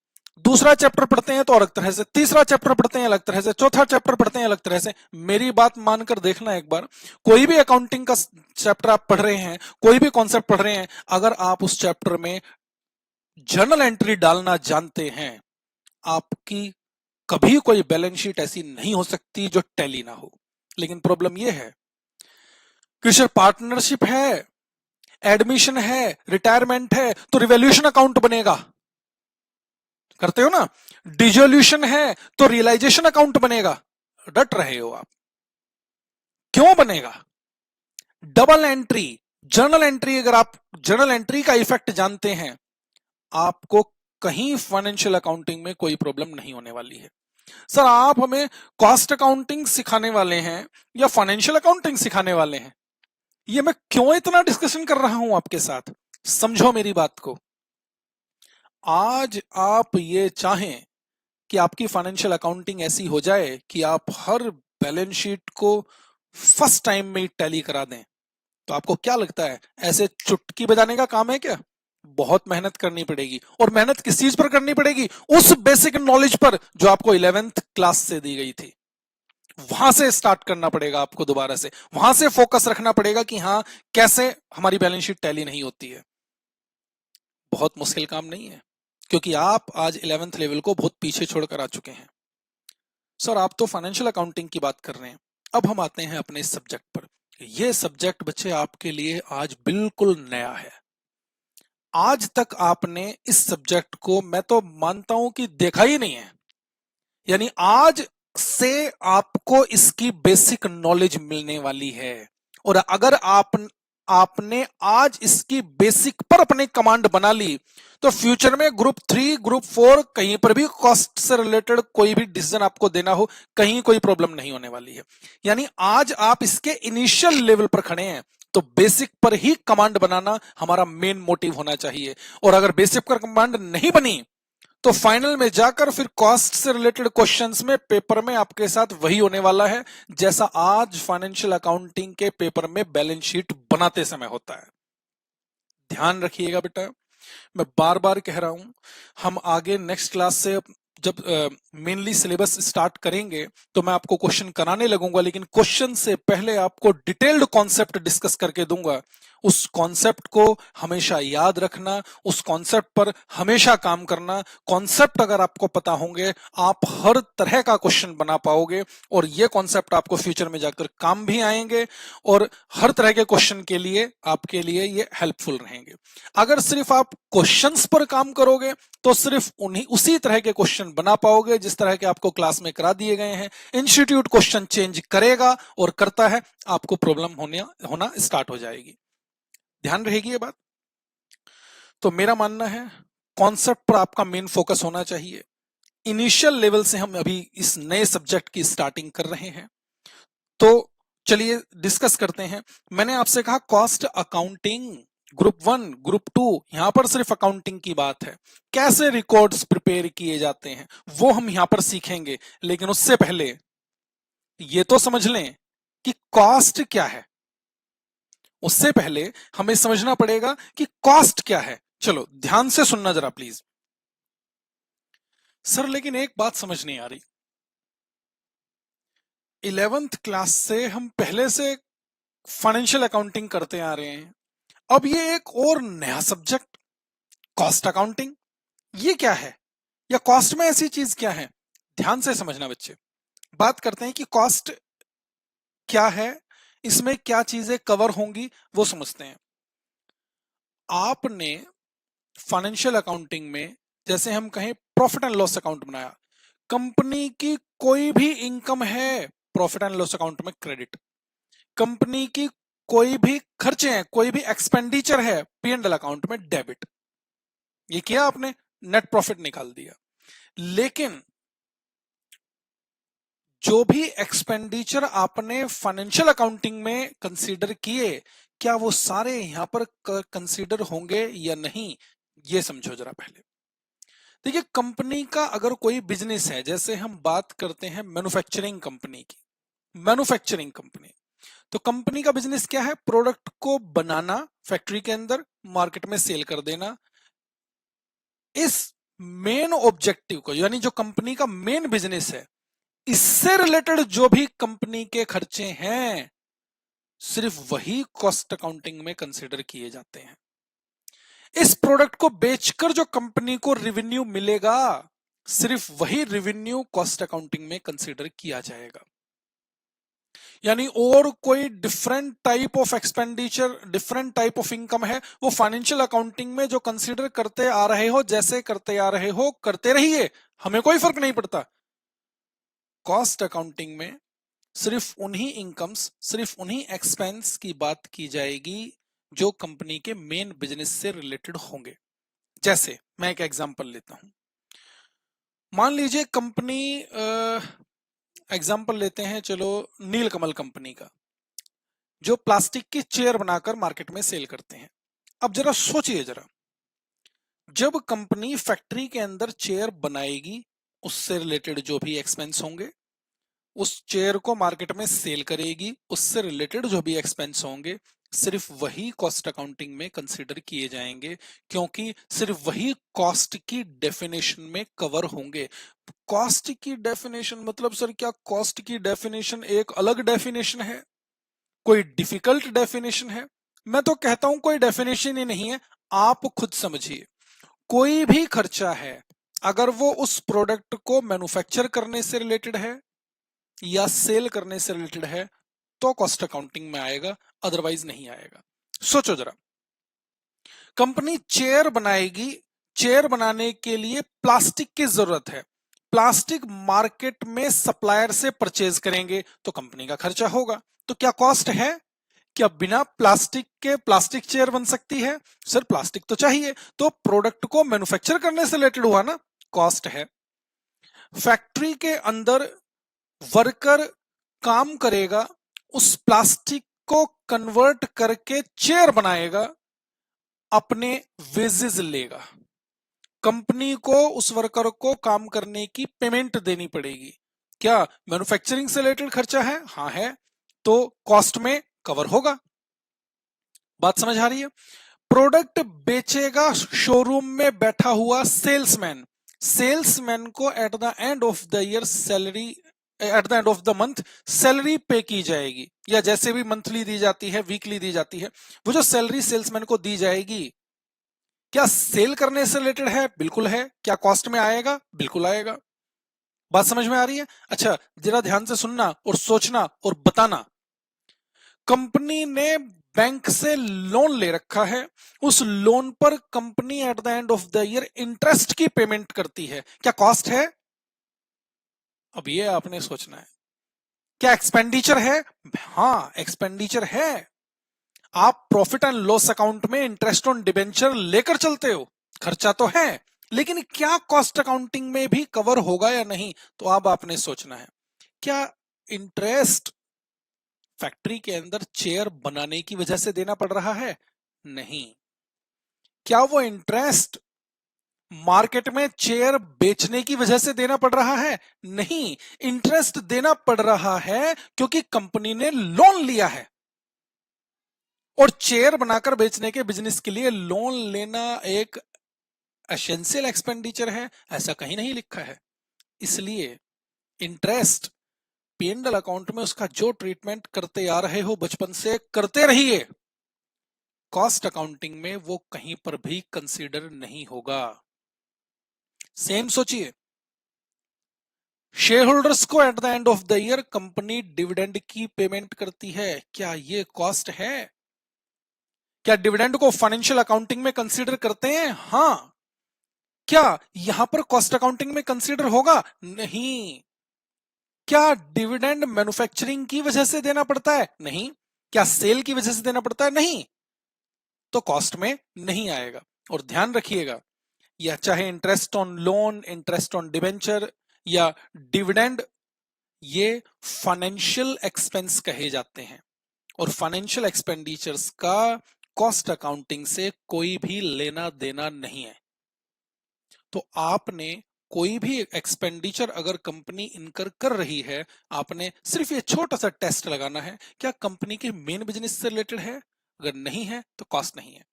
दूसरा चैप्टर पढ़ते हैं तो अलग तरह से, तीसरा चैप्टर पढ़ते हैं अलग तरह से, चौथा चैप्टर पढ़ते हैं अलग तरह से। मेरी बात मानकर देखना एक बार, कोई भी अकाउंटिंग का चैप्टर आप पढ़ रहे हैं, कोई भी कॉन्सेप्ट पढ़ रहे हैं, अगर आप उस चैप्टर में जर्नल एंट्री डालना जानते हैं, आपकी कभी कोई बैलेंस शीट ऐसी नहीं हो सकती जो टैली ना हो। लेकिन प्रॉब्लम यह है कि सिर्फ पार्टनरशिप है, एडमिशन है, रिटायरमेंट है, तो रिवैल्यूएशन अकाउंट बनेगा, करते हो ना, डिसोल्यूशन है तो रियलाइजेशन अकाउंट बनेगा। डट रहे हो आप, क्यों बनेगा? डबल एंट्री, जर्नल एंट्री, अगर आप जर्नल एंट्री का इफेक्ट जानते हैं, आपको कहीं फाइनेंशियल अकाउंटिंग में कोई प्रॉब्लम नहीं होने वाली है। सर आप हमें कॉस्ट अकाउंटिंग सिखाने वाले हैं या फाइनेंशियल अकाउंटिंग सिखाने वाले हैं? ये मैं क्यों इतना डिस्कशन कर रहा हूं आपके साथ, समझो मेरी बात को। आज आप ये चाहें कि आपकी फाइनेंशियल अकाउंटिंग ऐसी हो जाए कि आप हर बैलेंस शीट को फर्स्ट टाइम में ही टैली करा दें, तो आपको क्या लगता है ऐसे चुटकी बजाने का काम है क्या? बहुत मेहनत करनी पड़ेगी। और मेहनत किस चीज पर करनी पड़ेगी? उस बेसिक नॉलेज पर जो आपको 11th क्लास से दी गई थी। वहां से स्टार्ट करना पड़ेगा आपको, दोबारा से वहां से फोकस रखना पड़ेगा कि हाँ, कैसे हमारी बैलेंस शीट टैली नहीं होती है। बहुत मुश्किल काम नहीं है, क्योंकि आप आज 11th लेवल को बहुत पीछे छोड़कर आ चुके हैं। सर आप तो फाइनेंशियल अकाउंटिंग की बात कर रहे हैं, अब हम आते हैं अपने सब्जेक्ट पर। यह सब्जेक्ट बच्चे आपके लिए आज बिल्कुल नया है। आज तक आपने इस सब्जेक्ट को, मैं तो मानता हूं कि देखा ही नहीं है। यानी आज से आपको इसकी बेसिक नॉलेज मिलने वाली है। और अगर आपने आज इसकी बेसिक पर अपनी कमांड बना ली, तो फ्यूचर में ग्रुप 3, ग्रुप 4 कहीं पर भी कॉस्ट से रिलेटेड कोई भी डिसीजन आपको देना हो, कहीं कोई प्रॉब्लम नहीं होने वाली है। यानी आज आप इसके इनिशियल लेवल पर खड़े हैं, तो बेसिक पर ही कमांड बनाना हमारा मेन मोटिव होना चाहिए। और अगर बेसिक पर कमांड नहीं बनी, तो फाइनल में जाकर फिर कॉस्ट से रिलेटेड क्वेश्चंस में पेपर में आपके साथ वही होने वाला है जैसा आज फाइनेंशियल अकाउंटिंग के पेपर में बैलेंस शीट बनाते समय होता है। ध्यान रखिएगा बेटा, मैं बार बार कह रहा हूं, हम आगे नेक्स्ट क्लास से जब मेनली सिलेबस स्टार्ट करेंगे तो मैं आपको क्वेश्चन कराने लगूंगा, लेकिन क्वेश्चन से पहले आपको डिटेल्ड कॉन्सेप्ट डिस्कस करके दूंगा। उस कॉन्सेप्ट को हमेशा याद रखना, उस कॉन्सेप्ट पर हमेशा काम करना। कॉन्सेप्ट अगर आपको पता होंगे, आप हर तरह का क्वेश्चन बना पाओगे और ये कॉन्सेप्ट आपको फ्यूचर में जाकर काम भी आएंगे और हर तरह के क्वेश्चन के लिए आपके लिए ये हेल्पफुल रहेंगे। अगर सिर्फ आप क्वेश्चंस पर काम करोगे तो सिर्फ उन्हीं उसी तरह के क्वेश्चन बना पाओगे जिस तरह के आपको क्लास में करा दिए गए हैं। इंस्टीट्यूट क्वेश्चन चेंज करेगा और करता है, आपको प्रॉब्लम होना स्टार्ट हो जाएगी। ध्यान रहेगी ये बात। तो मेरा मानना है कॉन्सेप्ट पर आपका मेन फोकस होना चाहिए। इनिशियल लेवल से हम अभी इस नए सब्जेक्ट की स्टार्टिंग कर रहे हैं, तो चलिए डिस्कस करते हैं। मैंने आपसे कहा कॉस्ट अकाउंटिंग ग्रुप 1 ग्रुप 2, यहां पर सिर्फ अकाउंटिंग की बात है। कैसे रिकॉर्ड्स प्रिपेयर किए जाते हैं वो हम यहां पर सीखेंगे, लेकिन उससे पहले ये तो समझ लें कि कॉस्ट क्या है। उससे पहले हमें समझना पड़ेगा कि कॉस्ट क्या है। चलो ध्यान से सुनना जरा प्लीज। सर लेकिन एक बात समझ नहीं आ रही, 11th क्लास से हम पहले से फाइनेंशियल अकाउंटिंग करते आ रहे हैं, अब ये एक और नया सब्जेक्ट कॉस्ट अकाउंटिंग, ये क्या है? या कॉस्ट में ऐसी चीज क्या है? ध्यान से समझना बच्चे। बात करते हैं कि कॉस्ट क्या है, इसमें क्या चीजें कवर होंगी वो समझते हैं। आपने फाइनेंशियल अकाउंटिंग में जैसे हम कहें प्रॉफिट एंड लॉस अकाउंट बनाया, कंपनी की कोई भी इनकम है प्रॉफिट एंड लॉस अकाउंट में क्रेडिट, कंपनी की कोई भी खर्चे हैं, कोई भी एक्सपेंडिचर है पी एंड एल अकाउंट में डेबिट। ये किया आपने, नेट प्रॉफिट निकाल दिया। लेकिन जो भी एक्सपेंडिचर आपने फाइनेंशियल अकाउंटिंग में कंसीडर किए, क्या वो सारे यहां पर कंसीडर होंगे या नहीं, ये समझो जरा पहले। देखिए कंपनी का अगर कोई बिजनेस है, जैसे हम बात करते हैं मैन्युफैक्चरिंग कंपनी की, मैन्युफैक्चरिंग कंपनी, तो कंपनी का बिजनेस क्या है? प्रोडक्ट को बनाना फैक्ट्री के अंदर, मार्केट में सेल कर देना। इस मेन ऑब्जेक्टिव को, यानी जो कंपनी का मेन बिजनेस है, इससे रिलेटेड जो भी कंपनी के खर्चे हैं सिर्फ वही कॉस्ट अकाउंटिंग में कंसीडर किए जाते हैं। इस प्रोडक्ट को बेचकर जो कंपनी को रेवेन्यू मिलेगा, सिर्फ वही रेवेन्यू कॉस्ट अकाउंटिंग में कंसीडर किया जाएगा। यानी और कोई different type of expenditure, different type of income है, वो फाइनेंशियल अकाउंटिंग में जो कंसीडर करते आ रहे हो, जैसे करते आ रहे हो करते रहिए, हमें कोई फर्क नहीं पड़ता। कॉस्ट अकाउंटिंग में सिर्फ उन्हीं इनकम्स, सिर्फ उन्हीं एक्सपेंस की बात की जाएगी जो कंपनी के मेन बिजनेस से रिलेटेड होंगे। जैसे मैं एक एग्जांपल लेता हूं, मान लीजिए कंपनी, एग्जांपल लेते हैं चलो नीलकमल कंपनी का, जो प्लास्टिक की चेयर बनाकर मार्केट में सेल करते हैं। अब जरा सोचिए जरा, जब कंपनी फैक्ट्री के अंदर चेयर बनाएगी, उससे रिलेटेड जो भी एक्सपेंस होंगे, उस चेयर को मार्केट में सेल करेगी, उससे रिलेटेड जो भी एक्सपेंस होंगे, सिर्फ वही कॉस्ट अकाउंटिंग में कंसीडर किए जाएंगे, क्योंकि सिर्फ वही कॉस्ट की डेफिनेशन में कवर होंगे। कॉस्ट की डेफिनेशन मतलब सर क्या कॉस्ट की डेफिनेशन एक अलग डेफिनेशन है, कोई डिफिकल्ट डेफिनेशन है? मैं तो कहता हूं कोई डेफिनेशन ही नहीं है। आप खुद समझिए, कोई भी खर्चा है, अगर वो उस प्रोडक्ट को मैन्युफैक्चर करने से रिलेटेड है या सेल करने से रिलेटेड है तो कॉस्ट अकाउंटिंग में आएगा, अदरवाइज नहीं आएगा। सोचो जरा, कंपनी चेयर बनाएगी, चेयर बनाने के लिए प्लास्टिक की जरूरत है, प्लास्टिक मार्केट में सप्लायर से परचेज करेंगे तो कंपनी का खर्चा होगा। तो क्या कॉस्ट है? क्या बिना प्लास्टिक के प्लास्टिक चेयर बन सकती है? सर प्लास्टिक तो चाहिए, तो प्रोडक्ट को मैन्युफैक्चर करने से रिलेटेड हुआ ना, कॉस्ट है। फैक्ट्री के अंदर वर्कर काम करेगा, उस प्लास्टिक को कन्वर्ट करके चेयर बनाएगा, अपने वेजेस लेगा, कंपनी को उस वर्कर को काम करने की पेमेंट देनी पड़ेगी। क्या मैन्युफैक्चरिंग से रिलेटेड खर्चा है? हाँ है, तो कॉस्ट में कवर होगा। बात समझ आ रही है? प्रोडक्ट बेचेगा शोरूम में बैठा हुआ सेल्समैन, सेल्समैन को at the end of the year salary, at the end of the month salary पे की जाएगी, या जैसे भी मंथली दी जाती है, वीकली दी जाती है, वो जो सैलरी सेल्समैन को दी जाएगी, क्या सेल करने से रिलेटेड है? बिल्कुल है। क्या कॉस्ट में आएगा? बिल्कुल आएगा। बात समझ में आ रही है? अच्छा, जरा ध्यान से सुनना और सोचना और बताना। कंपनी ने बैंक से लोन ले रखा है, उस लोन पर company at the end of the year interest की पेमेंट करती है, क्या कॉस्ट है? अब ये आपने सोचना है। क्या एक्सपेंडिचर है? हाँ, एक्सपेंडिचर है। आप प्रॉफिट एंड लॉस अकाउंट में इंटरेस्ट ऑन डिबेंचर लेकर चलते हो, खर्चा तो है, लेकिन क्या कॉस्ट अकाउंटिंग में भी कवर होगा या नहीं? तो अब आपने सोचना है। क्या इंटरेस्ट फैक्ट्री के अंदर चेयर बनाने की वजह से देना पड़ रहा है? नहीं। क्या वो इंटरेस्ट मार्केट में चेयर बेचने की वजह से देना पड़ रहा है? नहीं। इंटरेस्ट देना पड़ रहा है क्योंकि कंपनी ने लोन लिया है, और चेयर बनाकर बेचने के बिजनेस के लिए लोन लेना एक एसेंशियल एक्सपेंडिचर है, ऐसा कहीं नहीं लिखा है। इसलिए इंटरेस्ट पी&एल अकाउंट में उसका जो ट्रीटमेंट करते आ रहे हो बचपन से, करते रहिए। कॉस्ट अकाउंटिंग में वो कहीं पर भी कंसीडर नहीं होगा। सेम सोचिए, शेयर होल्डर्स को at the end of the year company dividend की पेमेंट करती है, क्या ये कॉस्ट है? क्या डिविडेंड को फाइनेंशियल अकाउंटिंग में कंसीडर करते हैं? हाँ। क्या यहां पर कॉस्ट अकाउंटिंग में कंसीडर होगा? नहीं। क्या डिविडेंड मैन्युफैक्चरिंग की वजह से देना पड़ता है? नहीं। क्या सेल की वजह से देना पड़ता है? नहीं। तो कॉस्ट में नहीं आएगा। और ध्यान रखिएगा, या चाहे interest on loan, interest on debenture या डिविडेंड, ये फाइनेंशियल एक्सपेंस कहे जाते हैं, और फाइनेंशियल एक्सपेंडिचर्स का कॉस्ट अकाउंटिंग से कोई भी लेना देना नहीं है। तो आपने कोई भी एक्सपेंडिचर अगर कंपनी इनकर कर रही है, आपने सिर्फ ये छोटा सा टेस्ट लगाना है, क्या कंपनी के मेन बिजनेस से रिलेटेड है? अगर नहीं है तो कॉस्ट नहीं है।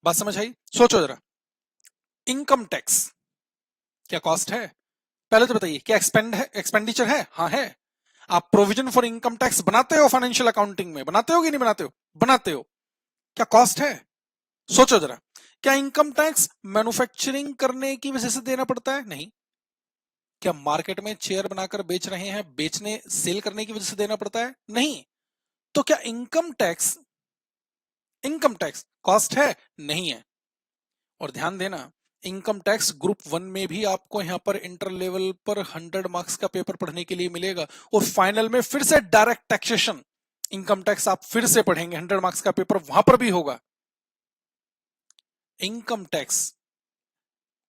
बात समझ आई? सोचो जरा। इनकम टैक्स क्या कॉस्ट है? पहले तो बताइए, क्या एक्सपेंडिचर है? हाँ है। आप प्रोविजन फॉर इनकम टैक्स बनाते हो फाइनेंशियल अकाउंटिंग में, बनाते हो कि नहीं बनाते हो? बनाते हो। क्या कॉस्ट है? सोचो जरा। क्या इनकम टैक्स मैन्युफैक्चरिंग करने की वजह से देना पड़ता है? नहीं। क्या मार्केट में चेयर बनाकर बेच रहे हैं, बेचने सेल करने की वजह से देना पड़ता है? नहीं। तो क्या इनकम टैक्स कॉस्ट है? नहीं है। और ध्यान देना, इनकम टैक्स ग्रुप 1 में भी आपको यहां पर इंटर लेवल पर 100 मार्क्स का पेपर पढ़ने के लिए मिलेगा, और फाइनल में फिर से डायरेक्ट टैक्सेशन इनकम टैक्स आप फिर से पढ़ेंगे, 100 मार्क्स का पेपर वहां पर भी होगा। इनकम टैक्स,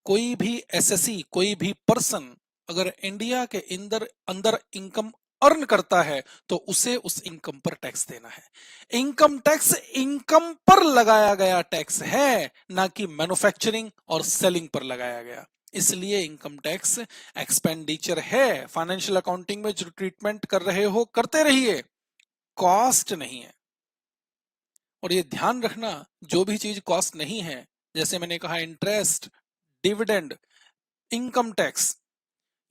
कोई भी एसएससी, कोई भी पर्सन अगर इंडिया के अंदर अंदर इनकम अर्न करता है तो उसे उस इनकम पर टैक्स देना है। इनकम टैक्स इनकम पर लगाया गया टैक्स है, ना कि मैन्युफैक्चरिंग और सेलिंग पर लगाया गया। इसलिए इनकम टैक्स एक्सपेंडिचर है। फाइनेंशियल अकाउंटिंग में जो ट्रीटमेंट कर रहे हो करते रहिए, कॉस्ट नहीं है। और ये ध्यान रखना, जो भी चीज कॉस्ट नहीं है, जैसे मैंने कहा इंटरेस्ट, डिविडेंड, इनकम टैक्स,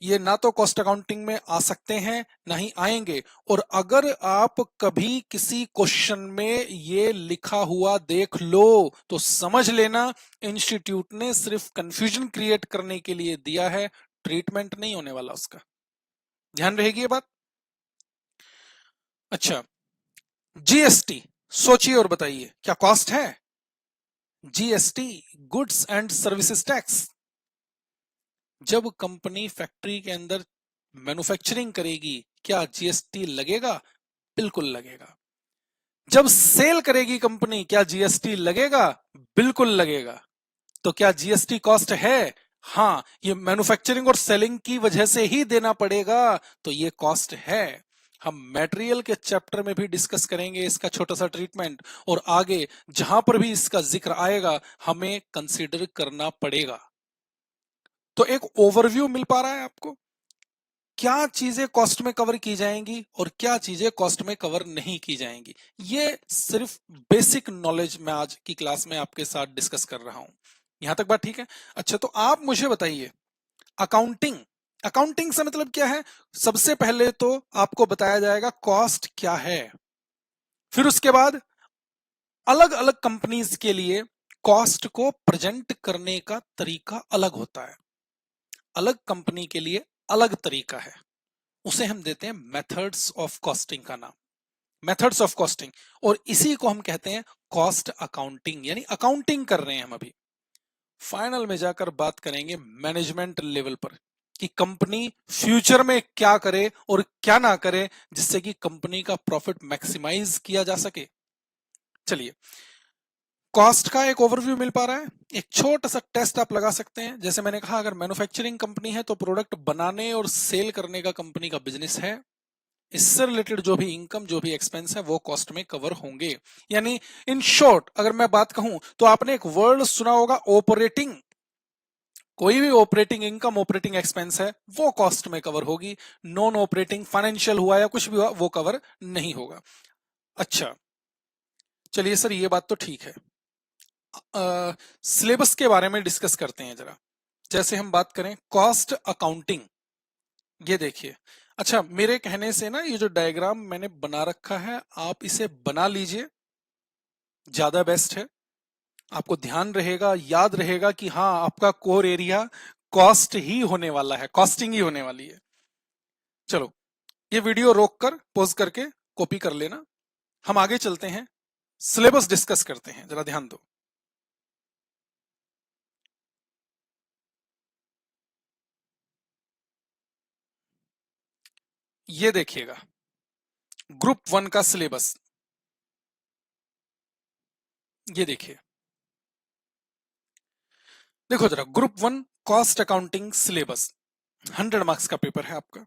ये ना तो कॉस्ट अकाउंटिंग में आ सकते हैं ना ही आएंगे। और अगर आप कभी किसी क्वेश्चन में ये लिखा हुआ देख लो तो समझ लेना इंस्टीट्यूट ने सिर्फ कंफ्यूजन क्रिएट करने के लिए दिया है, ट्रीटमेंट नहीं होने वाला उसका। ध्यान रहेगी ये बात। अच्छा, जीएसटी सोचिए और बताइए, क्या कॉस्ट है? GST goods and services tax. जब कंपनी फैक्ट्री के अंदर मैन्युफैक्चरिंग करेगी, क्या जीएसटी लगेगा? बिल्कुल लगेगा। जब सेल करेगी कंपनी, क्या जीएसटी लगेगा? बिल्कुल लगेगा। तो क्या जीएसटी कॉस्ट है? हाँ, ये मैन्युफैक्चरिंग और सेलिंग की वजह से ही देना पड़ेगा, तो ये कॉस्ट है। हम मटेरियल के चैप्टर में भी डिस्कस करेंगे इसका छोटा सा ट्रीटमेंट, और आगे जहां पर भी इसका जिक्र आएगा हमें कंसीडर करना पड़ेगा। तो एक ओवरव्यू मिल पा रहा है आपको, क्या चीजें कॉस्ट में कवर की जाएंगी और क्या चीजें कॉस्ट में कवर नहीं की जाएंगी। ये सिर्फ बेसिक नॉलेज मैं आज की क्लास में आपके साथ डिस्कस कर रहा हूं। यहां तक बात ठीक है? अच्छा, तो आप मुझे बताइए, अकाउंटिंग, अकाउंटिंग से मतलब क्या है? सबसे पहले तो आपको बताया जाएगा कॉस्ट क्या है, फिर उसके बाद अलग अलग कंपनीज के लिए कॉस्ट को प्रेजेंट करने का तरीका अलग होता है, अलग कंपनी के लिए अलग तरीका है, उसे हम देते हैं मेथड्स ऑफ कॉस्टिंग का नाम, मेथड्स ऑफ कॉस्टिंग। और इसी को हम कहते हैं कॉस्ट अकाउंटिंग, यानी अकाउंटिंग कर रहे हैं हम अभी। फाइनल में जाकर बात करेंगे मैनेजमेंट लेवल पर कि कंपनी फ्यूचर में क्या करे और क्या ना करे जिससे कि कंपनी का प्रॉफिट मैक्सिमाइज किया जा सके। चलिए, कॉस्ट का एक ओवरव्यू मिल पा रहा है, एक छोटा सा टेस्ट आप लगा सकते हैं। जैसे मैंने कहा, अगर मैन्युफैक्चरिंग कंपनी है तो प्रोडक्ट बनाने और सेल करने का कंपनी का बिजनेस है, इससे रिलेटेड जो भी इनकम, जो भी एक्सपेंस है वो कॉस्ट में कवर होंगे। यानी इन शॉर्ट अगर मैं बात कहूं तो आपने एक वर्ड सुना होगा ऑपरेटिंग, कोई भी ऑपरेटिंग इनकम, ऑपरेटिंग एक्सपेंस है वो कॉस्ट में कवर होगी। नॉन ऑपरेटिंग फाइनेंशियल हुआ या कुछ भी हुआ वो कवर नहीं होगा। अच्छा, चलिए सर, ये बात तो ठीक है। सिलेबस के बारे में डिस्कस करते हैं जरा। जैसे हम बात करें कॉस्ट अकाउंटिंग, ये देखिए। अच्छा, मेरे कहने से ना ये जो डायग्राम मैंने बना रखा है आप इसे बना लीजिए, ज्यादा बेस्ट है। आपको ध्यान रहेगा, याद रहेगा कि हाँ, आपका कोर एरिया कॉस्ट ही होने वाला है, कॉस्टिंग ही होने वाली है। चलो, ये वीडियो रोक कर पॉज करके कॉपी कर लेना, हम आगे चलते हैं, सिलेबस डिस्कस करते हैं, जरा ध्यान दो। ये देखिएगा, ग्रुप 1 का सिलेबस, ये देखिए, देखो जरा, group 1 cost accounting syllabus, 100 marks का पेपर है आपका।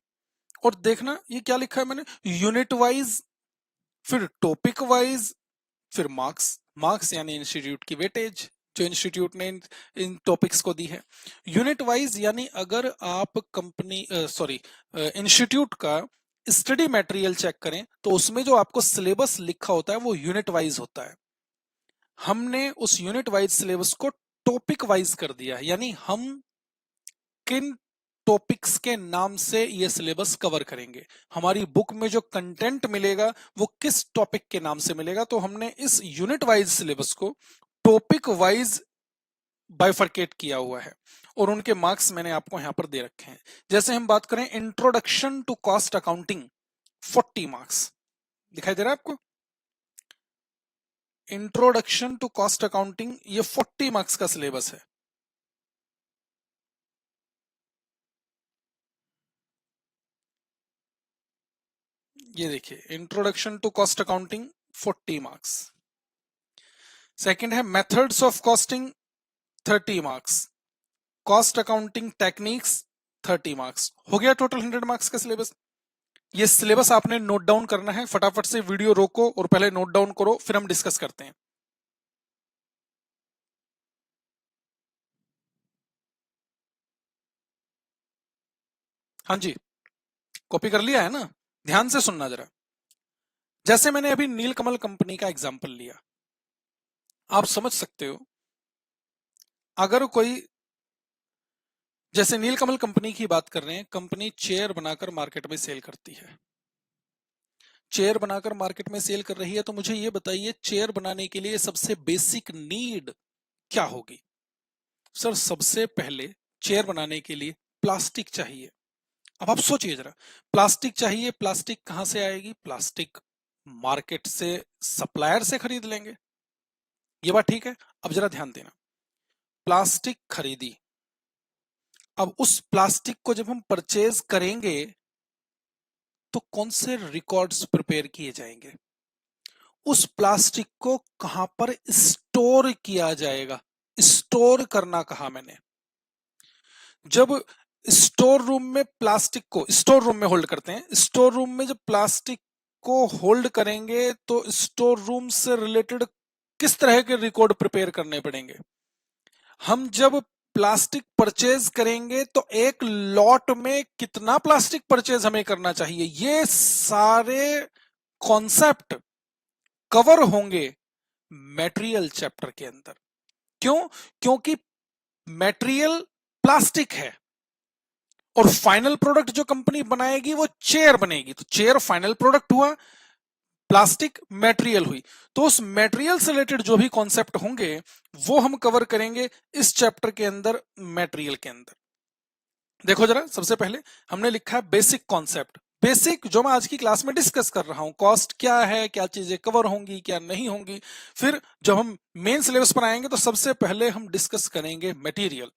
और देखना ये क्या लिखा है मैंने, यूनिट वाइज, फिर टॉपिक वाइज, फिर मार्क्स, मार्क्स यानी इंस्टीट्यूट की वेटेज जो इंस्टीट्यूट ने इन टॉपिक्स को दी है। यूनिट वाइज यानी अगर आप कंपनी सॉरी इंस्टीट्यूट का स्टडी मटेरियल चेक करें तो उसमें जो आपको सिलेबस लिखा होता है वो यूनिट वाइज होता है। हमने उस यूनिट वाइज सिलेबस को टॉपिक वाइज कर दिया है, यानी हम किन टॉपिक्स के नाम से ये सिलेबस कवर करेंगे, हमारी बुक में जो कंटेंट मिलेगा वो किस टॉपिक के नाम से मिलेगा। तो हमने इस यूनिट वाइज सिलेबस को टॉपिक वाइज बाइफरकेट किया हुआ है और उनके मार्क्स मैंने आपको यहां पर दे रखे हैं। जैसे हम बात करें introduction to cost accounting, 40 marks दिखाई दे रहा है आपको। इंट्रोडक्शन टू कॉस्ट अकाउंटिंग ये 40 मार्क्स का सिलेबस है। ये देखिए, introduction to cost accounting 40 marks. Second है methods of costing, 30 marks. Cost accounting techniques, 30 marks. हो गया टोटल 100 मार्क्स का सिलेबस। ये सिलेबस आपने नोट डाउन करना है, फटाफट से वीडियो रोको और पहले नोट डाउन करो, फिर हम डिस्कस करते हैं। हाँ जी, कॉपी कर लिया है ना? ध्यान से सुनना जरा। जैसे मैंने अभी नीलकमल कंपनी का एग्जांपल लिया, आप समझ सकते हो, अगर कोई, जैसे नीलकमल कंपनी की बात कर रहे हैं, कंपनी चेयर बनाकर मार्केट में सेल करती है। चेयर बनाकर मार्केट में सेल कर रही है, तो मुझे ये बताइए चेयर बनाने के लिए सबसे बेसिक नीड क्या होगी? सर, सबसे पहले चेयर बनाने के लिए प्लास्टिक चाहिए। अब आप सोचिए जरा, प्लास्टिक चाहिए, प्लास्टिक कहां से आएगी? प्लास्टिक मार्केट से, सप्लायर से खरीद लेंगे, ये बात ठीक है। अब जरा ध्यान देना, प्लास्टिक खरीदी, अब उस प्लास्टिक को जब हम परचेज करेंगे तो कौन से रिकॉर्ड्स प्रिपेयर किए जाएंगे? उस प्लास्टिक को कहां पर स्टोर किया जाएगा? स्टोर करना कहा मैंने, जब स्टोर रूम में प्लास्टिक को, स्टोर रूम में होल्ड करते हैं, स्टोर रूम में जब प्लास्टिक को होल्ड करेंगे तो स्टोर रूम से रिलेटेड किस तरह के रिकॉर्ड प्रिपेयर करने पड़ेंगे? हम जब प्लास्टिक परचेज करेंगे तो एक लॉट में कितना प्लास्टिक परचेज हमें करना चाहिए, ये सारे कॉन्सेप्ट कवर होंगे मटेरियल चैप्टर के अंदर। क्यों? क्योंकि मटेरियल प्लास्टिक है और फाइनल प्रोडक्ट जो कंपनी बनाएगी वो चेयर बनेगी, तो चेयर फाइनल प्रोडक्ट हुआ, प्लास्टिक मटेरियल हुई। तो उस मटेरियल से रिलेटेड जो भी कॉन्सेप्ट होंगे वो हम कवर करेंगे इस चैप्टर के अंदर, मटेरियल के अंदर। देखो जरा, सबसे पहले हमने लिखा है बेसिक कॉन्सेप्ट। बेसिक जो मैं आज की क्लास में डिस्कस कर रहा हूं, कॉस्ट क्या है, क्या चीजें कवर होंगी, क्या नहीं होंगी। फिर जब हम मेन सिलेबस पर आएंगे तो सबसे पहले हम डिस्कस करेंगे मटेरियल।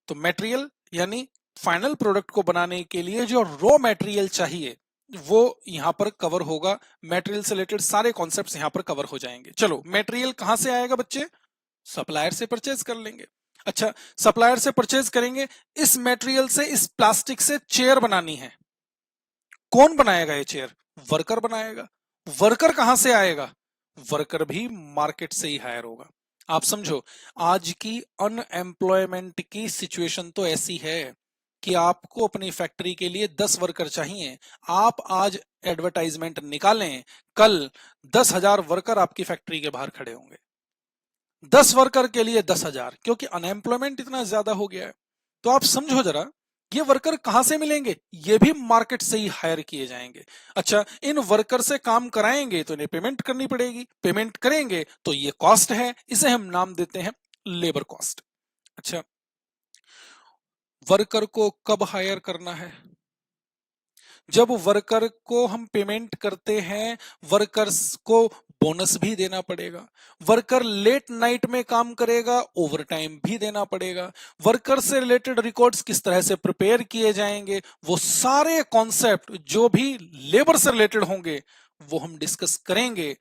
तो मटेरियल यानी फाइनल प्रोडक्ट को बनाने के लिए जो रॉ मटेरियल चाहिए वो यहां पर कवर होगा। मटेरियल से रिलेटेड सारे कॉन्सेप्ट्स यहां पर कवर हो जाएंगे। चलो, मटेरियल कहां से आएगा बच्चे? सप्लायर से परचेज कर लेंगे। अच्छा, सप्लायर से परचेज करेंगे, इस मटेरियल से, इस प्लास्टिक से चेयर बनानी है। कौन बनाएगा ये चेयर? वर्कर बनाएगा। वर्कर कहां से आएगा? वर्कर भी मार्केट से ही हायर होगा। आप समझो, आज की अनएम्प्लॉयमेंट की सिचुएशन तो ऐसी है कि आपको अपनी फैक्ट्री के लिए 10 वर्कर चाहिए। आप आज एडवर्टाइजमेंट निकालें, कल 10,000 वर्कर आपकी फैक्ट्री के बाहर खड़े होंगे। 10 वर्कर के लिए 10,000, क्योंकि अनएम्प्लॉयमेंट इतना ज्यादा हो गया है। तो आप समझो जरा, ये वर्कर कहां से मिलेंगे? ये भी मार्केट से ही हायर किए जाएंगे। अच्छा, इन वर्कर से काम कराएंगे तो इन्हें पेमेंट करनी पड़ेगी, पेमेंट करेंगे तो ये कॉस्ट है, इसे हम नाम देते हैं लेबर कॉस्ट। अच्छा, वर्कर को कब हायर करना है? जब वर्कर को हम पेमेंट करते हैं, वर्कर्स को बोनस भी देना पड़ेगा। वर्कर लेट नाइट में काम करेगा, ओवर टाइम भी देना पड़ेगा। वर्कर से रिलेटेड रिकॉर्ड्स किस तरह से प्रिपेयर किए जाएंगे, वो सारे कॉन्सेप्ट जो भी लेबर से रिलेटेड होंगे वो हम डिस्कस करेंगे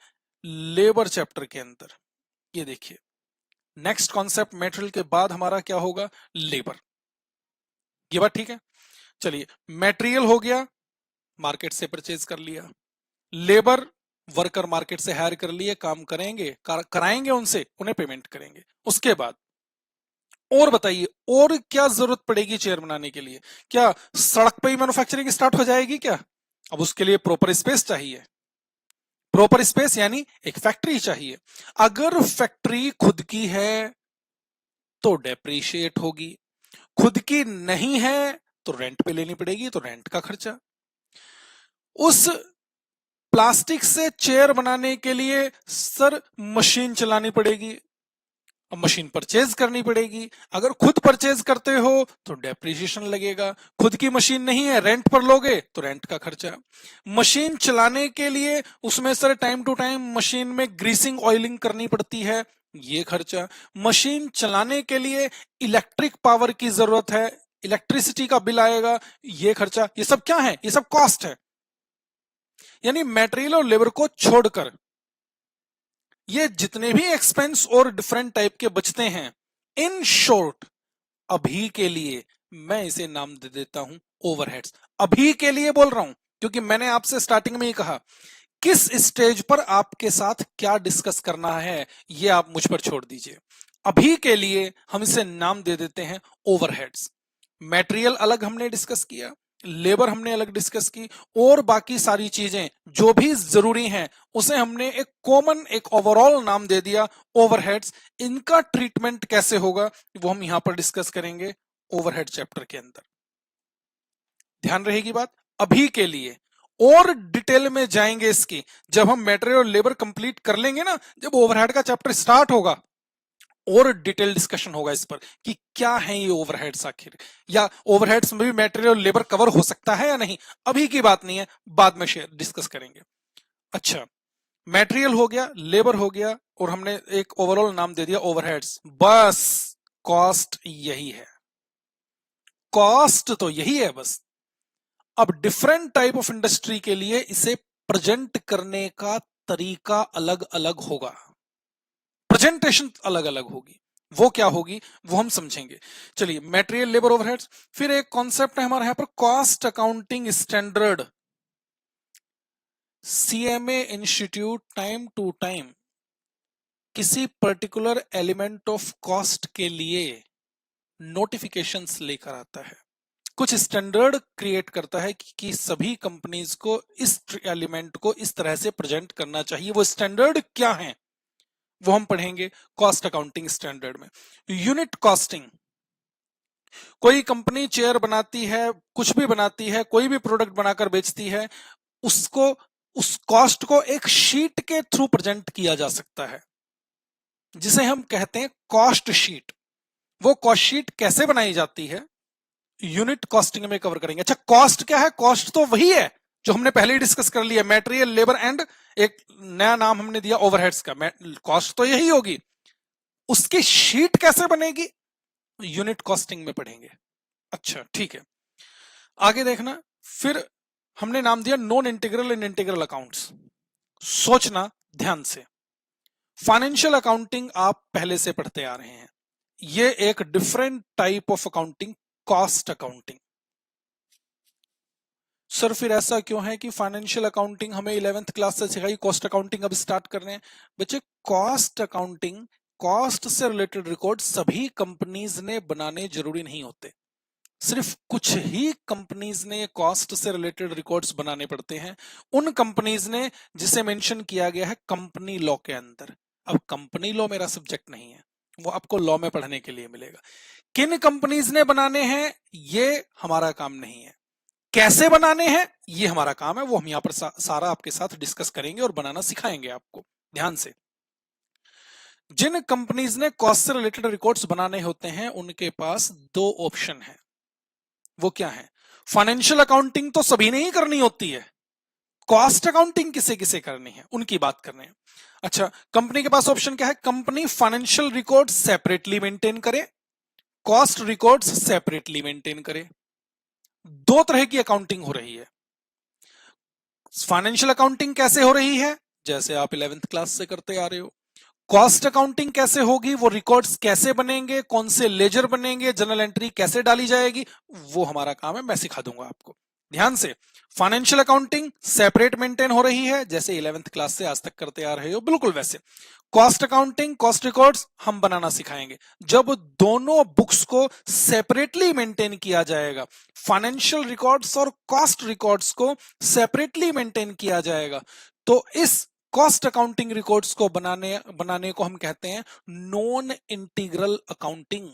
लेबर चैप्टर के अंदर। ये देखिए, नेक्स्ट कॉन्सेप्ट मटेरियल के बाद हमारा क्या होगा? लेबर। ये बात ठीक है? चलिए, मटेरियल हो गया, मार्केट से परचेज कर लिया। लेबर, वर्कर मार्केट से हायर कर लिए, काम करेंगे, कराएंगे उनसे, उन्हें पेमेंट करेंगे। उसके बाद और बताइए, और क्या जरूरत पड़ेगी चेयर बनाने के लिए? क्या सड़क पे ही मैन्युफैक्चरिंग स्टार्ट हो जाएगी क्या? अब उसके लिए प्रॉपर स्पेस चाहिए। प्रॉपर स्पेस यानी एक फैक्ट्री चाहिए। अगर फैक्ट्री खुद की है तो डेप्रीशिएट होगी, खुद की नहीं है तो रेंट पे लेनी पड़ेगी, तो रेंट का खर्चा। उस प्लास्टिक से चेयर बनाने के लिए सर मशीन चलानी पड़ेगी, मशीन परचेज करनी पड़ेगी। अगर खुद परचेज करते हो तो डेप्रिसिएशन लगेगा, खुद की मशीन नहीं है, रेंट पर लोगे तो रेंट का खर्चा। मशीन चलाने के लिए उसमें sir time to time machine में ग्रीसिंग ऑयलिंग करनी पड़ती है, ये खर्चा। मशीन चलाने के लिए इलेक्ट्रिक पावर की जरूरत है, इलेक्ट्रिसिटी का बिल आएगा, ये खर्चा। ये सब क्या है? ये सब कॉस्ट है। यानी मटेरियल और लेबर को छोड़कर ये जितने भी एक्सपेंस और डिफरेंट टाइप के बचते हैं, इन शॉर्ट अभी के लिए मैं इसे नाम दे देता हूं ओवरहेड्स। अभी के लिए बोल रहा हूं क्योंकि मैंने आपसे स्टार्टिंग में ही कहा किस स्टेज पर आपके साथ क्या डिस्कस करना है ये आप मुझ पर छोड़ दीजिए। अभी के लिए हम इसे नाम दे देते हैं ओवरहेड्स। मटेरियल अलग हमने डिस्कस किया, लेबर हमने अलग डिस्कस की, और बाकी सारी चीजें जो भी जरूरी हैं उसे हमने एक कॉमन, एक ओवरऑल नाम दे दिया ओवरहेड्स। इनका ट्रीटमेंट कैसे होगा वो हम यहां पर डिस्कस करेंगे ओवरहेड चैप्टर के अंदर। ध्यान रहेगी बात। अभी के लिए और डिटेल में जाएंगे इसकी जब हम मटेरियल और लेबर कंप्लीट कर लेंगे ना, जब ओवरहेड का चैप्टर स्टार्ट होगा और डिटेल डिस्कशन होगा इस पर कि क्या है ये ओवरहेड्स आखिर, या ओवरहेड्स में भी मटेरियल और लेबर कवर हो सकता है या नहीं। अभी की बात नहीं है, बाद में शेयर डिस्कस करेंगे। अच्छा, मटेरियल हो गया, लेबर हो गया, और हमने एक ओवरऑल नाम दे दिया ओवरहेड्स। बस कॉस्ट यही है, कॉस्ट तो यही है बस। अब डिफरेंट टाइप ऑफ इंडस्ट्री के लिए इसे प्रेजेंट करने का तरीका अलग अलग होगा, प्रेजेंटेशन अलग अलग होगी। वो क्या होगी वो हम समझेंगे। चलिए, मटेरियल, लेबर, ओवरहेड्स। फिर एक कॉन्सेप्ट है हमारे यहां पर cost accounting standard. CMA institute time to time किसी पर्टिकुलर एलिमेंट ऑफ कॉस्ट के लिए नोटिफिकेशंस लेकर आता है, कुछ स्टैंडर्ड क्रिएट करता है कि सभी कंपनीज को इस एलिमेंट को इस तरह से प्रेजेंट करना चाहिए। वो स्टैंडर्ड क्या है वो हम पढ़ेंगे कॉस्ट अकाउंटिंग स्टैंडर्ड में। यूनिट कॉस्टिंग, कोई कंपनी चेयर बनाती है, कुछ भी बनाती है, कोई भी प्रोडक्ट बनाकर बेचती है, उसको उस कॉस्ट को एक शीट के थ्रू प्रेजेंट किया जा सकता है जिसे हम कहते हैं कॉस्ट शीट। वो कॉस्ट शीट कैसे बनाई जाती है यूनिट कॉस्टिंग में कवर करेंगे। अच्छा, कॉस्ट क्या है? कॉस्ट तो वही है जो हमने पहले ही डिस्कस कर लिया, मटेरियल, लेबर एंड एक नया नाम हमने दिया ओवरहेड्स का। कॉस्ट तो यही होगी, उसकी शीट कैसे बनेगी यूनिट कॉस्टिंग में पढ़ेंगे। अच्छा ठीक है, आगे देखना। फिर हमने नाम दिया non integral and integral accounts. सोचना ध्यान से, फाइनेंशियल अकाउंटिंग आप पहले से पढ़ते आ रहे हैं, ये एक different type of accounting, cost accounting. Sir फिर ऐसा क्यों है कि फाइनेंशियल अकाउंटिंग हमें 11th क्लास से सिखाई, कॉस्ट अकाउंटिंग अब स्टार्ट कर रहे हैं? बच्चे, कॉस्ट अकाउंटिंग, कॉस्ट से रिलेटेड रिकॉर्ड सभी कंपनीज ने बनाने जरूरी नहीं होते, सिर्फ कुछ ही कंपनीज ने कॉस्ट से रिलेटेड रिकॉर्ड्स बनाने पड़ते हैं। उन कंपनीज ने जिसे मेंशन किया गया है कंपनी लॉ के अंदर। अब कंपनी लॉ मेरा सब्जेक्ट नहीं है, वो आपको लॉ में पढ़ने के लिए मिलेगा। किन कंपनीज ने बनाने हैं ये हमारा काम नहीं है, कैसे बनाने हैं ये हमारा काम है। वो हम यहां पर सारा आपके साथ डिस्कस करेंगे और बनाना सिखाएंगे आपको। ध्यान से, जिन कंपनीज ने कॉस्ट से रिलेटेड रिकॉर्ड्स बनाने होते हैं उनके पास दो ऑप्शन है। वो क्या है? फाइनेंशियल अकाउंटिंग तो सभी ने ही करनी होती है, कॉस्ट अकाउंटिंग किसे किसे करनी है उनकी बात कर रहे हैं। अच्छा, कंपनी के पास ऑप्शन क्या है? Company financial record separately maintain करे, कॉस्ट रिकॉर्ड्स सेपरेटली मेंटेन करे। दो तरह की अकाउंटिंग हो रही है। फाइनेंशियल अकाउंटिंग कैसे हो रही है? जैसे आप 11th क्लास से करते आ रहे हो। कॉस्ट अकाउंटिंग कैसे होगी? वो रिकॉर्ड्स कैसे बनेंगे, कौन से लेजर बनेंगे, जर्नल एंट्री कैसे डाली जाएगी, वो हमारा काम है, मैं सिखा दूंगा आपको। ध्यान से, फाइनेंशियल अकाउंटिंग सेपरेट मेंटेन हो रही है जैसे 11th क्लास से आज तक करते आ रहे हो, बिल्कुल वैसे। कॉस्ट अकाउंटिंग, कॉस्ट रिकॉर्ड्स हम बनाना सिखाएंगे। जब दोनों बुक्स को सेपरेटली मेंटेन किया जाएगा, फाइनेंशियल रिकॉर्ड्स और कॉस्ट रिकॉर्ड्स को सेपरेटली मेंटेन किया जाएगा, तो इस कॉस्ट अकाउंटिंग रिकॉर्ड्स को बनाने को हम कहते हैं नॉन इंटीग्रल अकाउंटिंग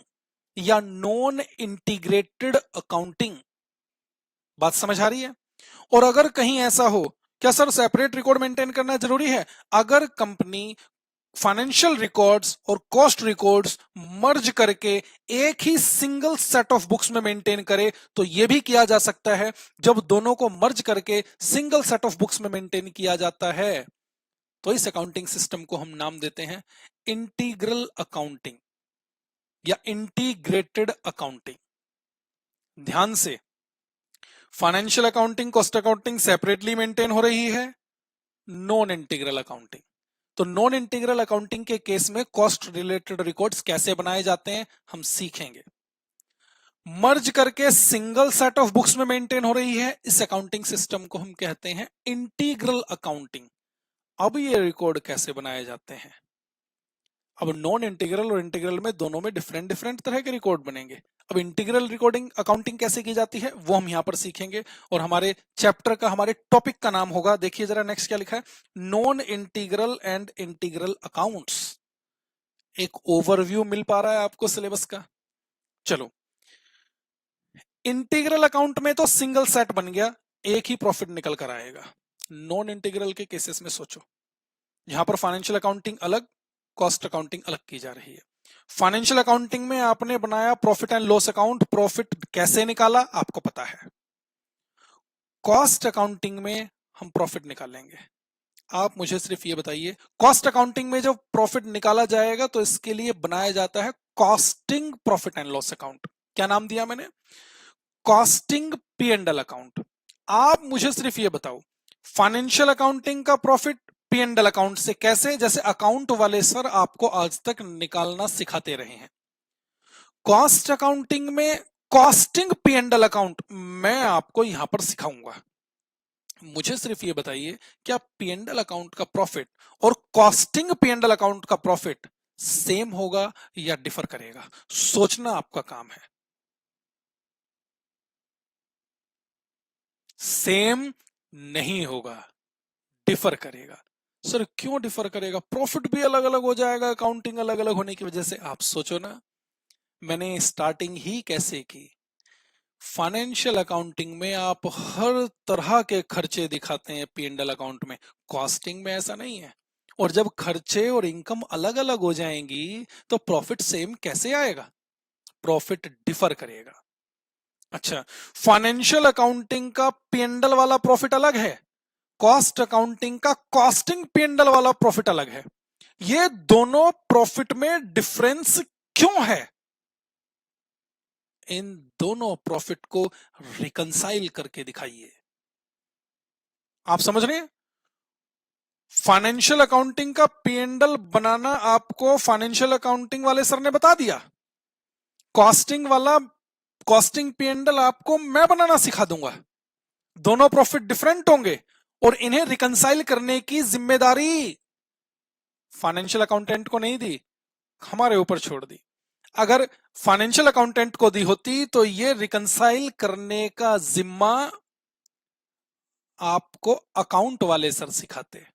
या नॉन इंटीग्रेटेड अकाउंटिंग। बात समझ आ रही है? और अगर कहीं ऐसा हो, क्या सर सेपरेट रिकॉर्ड मेंटेन करना जरूरी है? अगर कंपनी फाइनेंशियल रिकॉर्ड्स और कॉस्ट रिकॉर्ड्स मर्ज करके एक ही सिंगल सेट ऑफ बुक्स में मेंटेन करे तो यह भी किया जा सकता है। जब दोनों को मर्ज करके सिंगल सेट ऑफ बुक्स में मेंटेन किया जाता है तो इस अकाउंटिंग सिस्टम को हम नाम देते हैं इंटीग्रल अकाउंटिंग या इंटीग्रेटेड अकाउंटिंग। ध्यान से, financial accounting, cost accounting separately maintain हो रही है, नॉन इंटीग्रल अकाउंटिंग। तो नॉन इंटीग्रल अकाउंटिंग के केस में कॉस्ट रिलेटेड रिकॉर्ड्स कैसे बनाए जाते हैं हम सीखेंगे। मर्ज करके सिंगल सेट ऑफ बुक्स में मेंटेन हो रही है, इस अकाउंटिंग सिस्टम को हम कहते हैं इंटीग्रल अकाउंटिंग। अब ये रिकॉर्ड कैसे बनाए जाते हैं? अब नॉन इंटीग्रल और इंटीग्रल में दोनों में डिफरेंट डिफरेंट तरह के रिकॉर्ड बनेंगे। अब इंटीग्रल रिकॉर्डिंग अकाउंटिंग कैसे की जाती है वो हम यहां पर सीखेंगे और हमारे चैप्टर का, हमारे टॉपिक का नाम होगा, देखिए जरा नेक्स्ट क्या लिखा है, non integral and integral accounts. एक ओवरव्यू मिल पा रहा है आपको सिलेबस का? चलो, इंटीग्रल अकाउंट में तो सिंगल सेट बन गया, एक ही प्रॉफिट निकल कर आएगा। नॉन इंटीग्रल के केसेस में सोचो, यहां पर फाइनेंशियल अकाउंटिंग अलग, कॉस्ट अकाउंटिंग अलग की जा रही है। फाइनेंशियल अकाउंटिंग में आपने बनाया profit and loss account, profit कैसे निकाला आपको पता है। कॉस्ट अकाउंटिंग में हम प्रॉफिट निकालेंगे। आप मुझे सिर्फ ये बताइए, कॉस्ट अकाउंटिंग में जब प्रॉफिट निकाला जाएगा तो इसके लिए बनाया जाता है costing profit and loss account. क्या नाम दिया मैंने? Costing P and L account. आप मुझे सिर्फ ये बताओ, फाइनेंशियल अकाउंटिंग का profit P and L account से कैसे? जैसे अकाउंट वाले सर आपको आज तक निकालना सिखाते रहे हैं। कॉस्ट अकाउंटिंग में costing P and L account मैं आपको यहां पर सिखाऊंगा। मुझे सिर्फ ये बताइए, क्या पी एंड एल अकाउंट का प्रॉफिट और costing P and L account का प्रॉफिट सेम होगा या डिफर करेगा? सोचना आपका काम है। सेम नहीं होगा, डिफर करेगा। सर क्यों डिफर करेगा? प्रॉफिट भी अलग अलग हो जाएगा अकाउंटिंग अलग अलग होने की वजह से। आप सोचो ना, मैंने स्टार्टिंग ही कैसे की। फाइनेंशियल अकाउंटिंग में आप हर तरह के खर्चे दिखाते हैं पी एंड एल अकाउंट में, कॉस्टिंग में ऐसा नहीं है। और जब खर्चे और इनकम अलग अलग हो जाएंगी तो प्रॉफिट सेम कैसे आएगा? प्रॉफिट डिफर करेगा। अच्छा, फाइनेंशियल अकाउंटिंग का पी एंड एल वाला प्रॉफिट अलग है, कॉस्ट अकाउंटिंग का कॉस्टिंग पी एंड एल वाला प्रॉफिट अलग है। ये दोनों प्रॉफिट में डिफरेंस क्यों है? इन दोनों प्रॉफिट को रिकंसाइल करके दिखाइए। आप समझ रहे हैं? फाइनेंशियल अकाउंटिंग का पी एंड एल बनाना आपको फाइनेंशियल अकाउंटिंग वाले सर ने बता दिया, कॉस्टिंग वाला कॉस्टिंग पी एंड एल आपको मैं बनाना सिखा दूंगा। दोनों प्रॉफिट डिफरेंट होंगे और इन्हें रिकंसाइल करने की जिम्मेदारी फाइनेंशियल अकाउंटेंट को नहीं दी, हमारे ऊपर छोड़ दी। अगर फाइनेंशियल अकाउंटेंट को दी होती तो ये रिकंसाइल करने का जिम्मा आपको अकाउंट वाले सर सिखाते,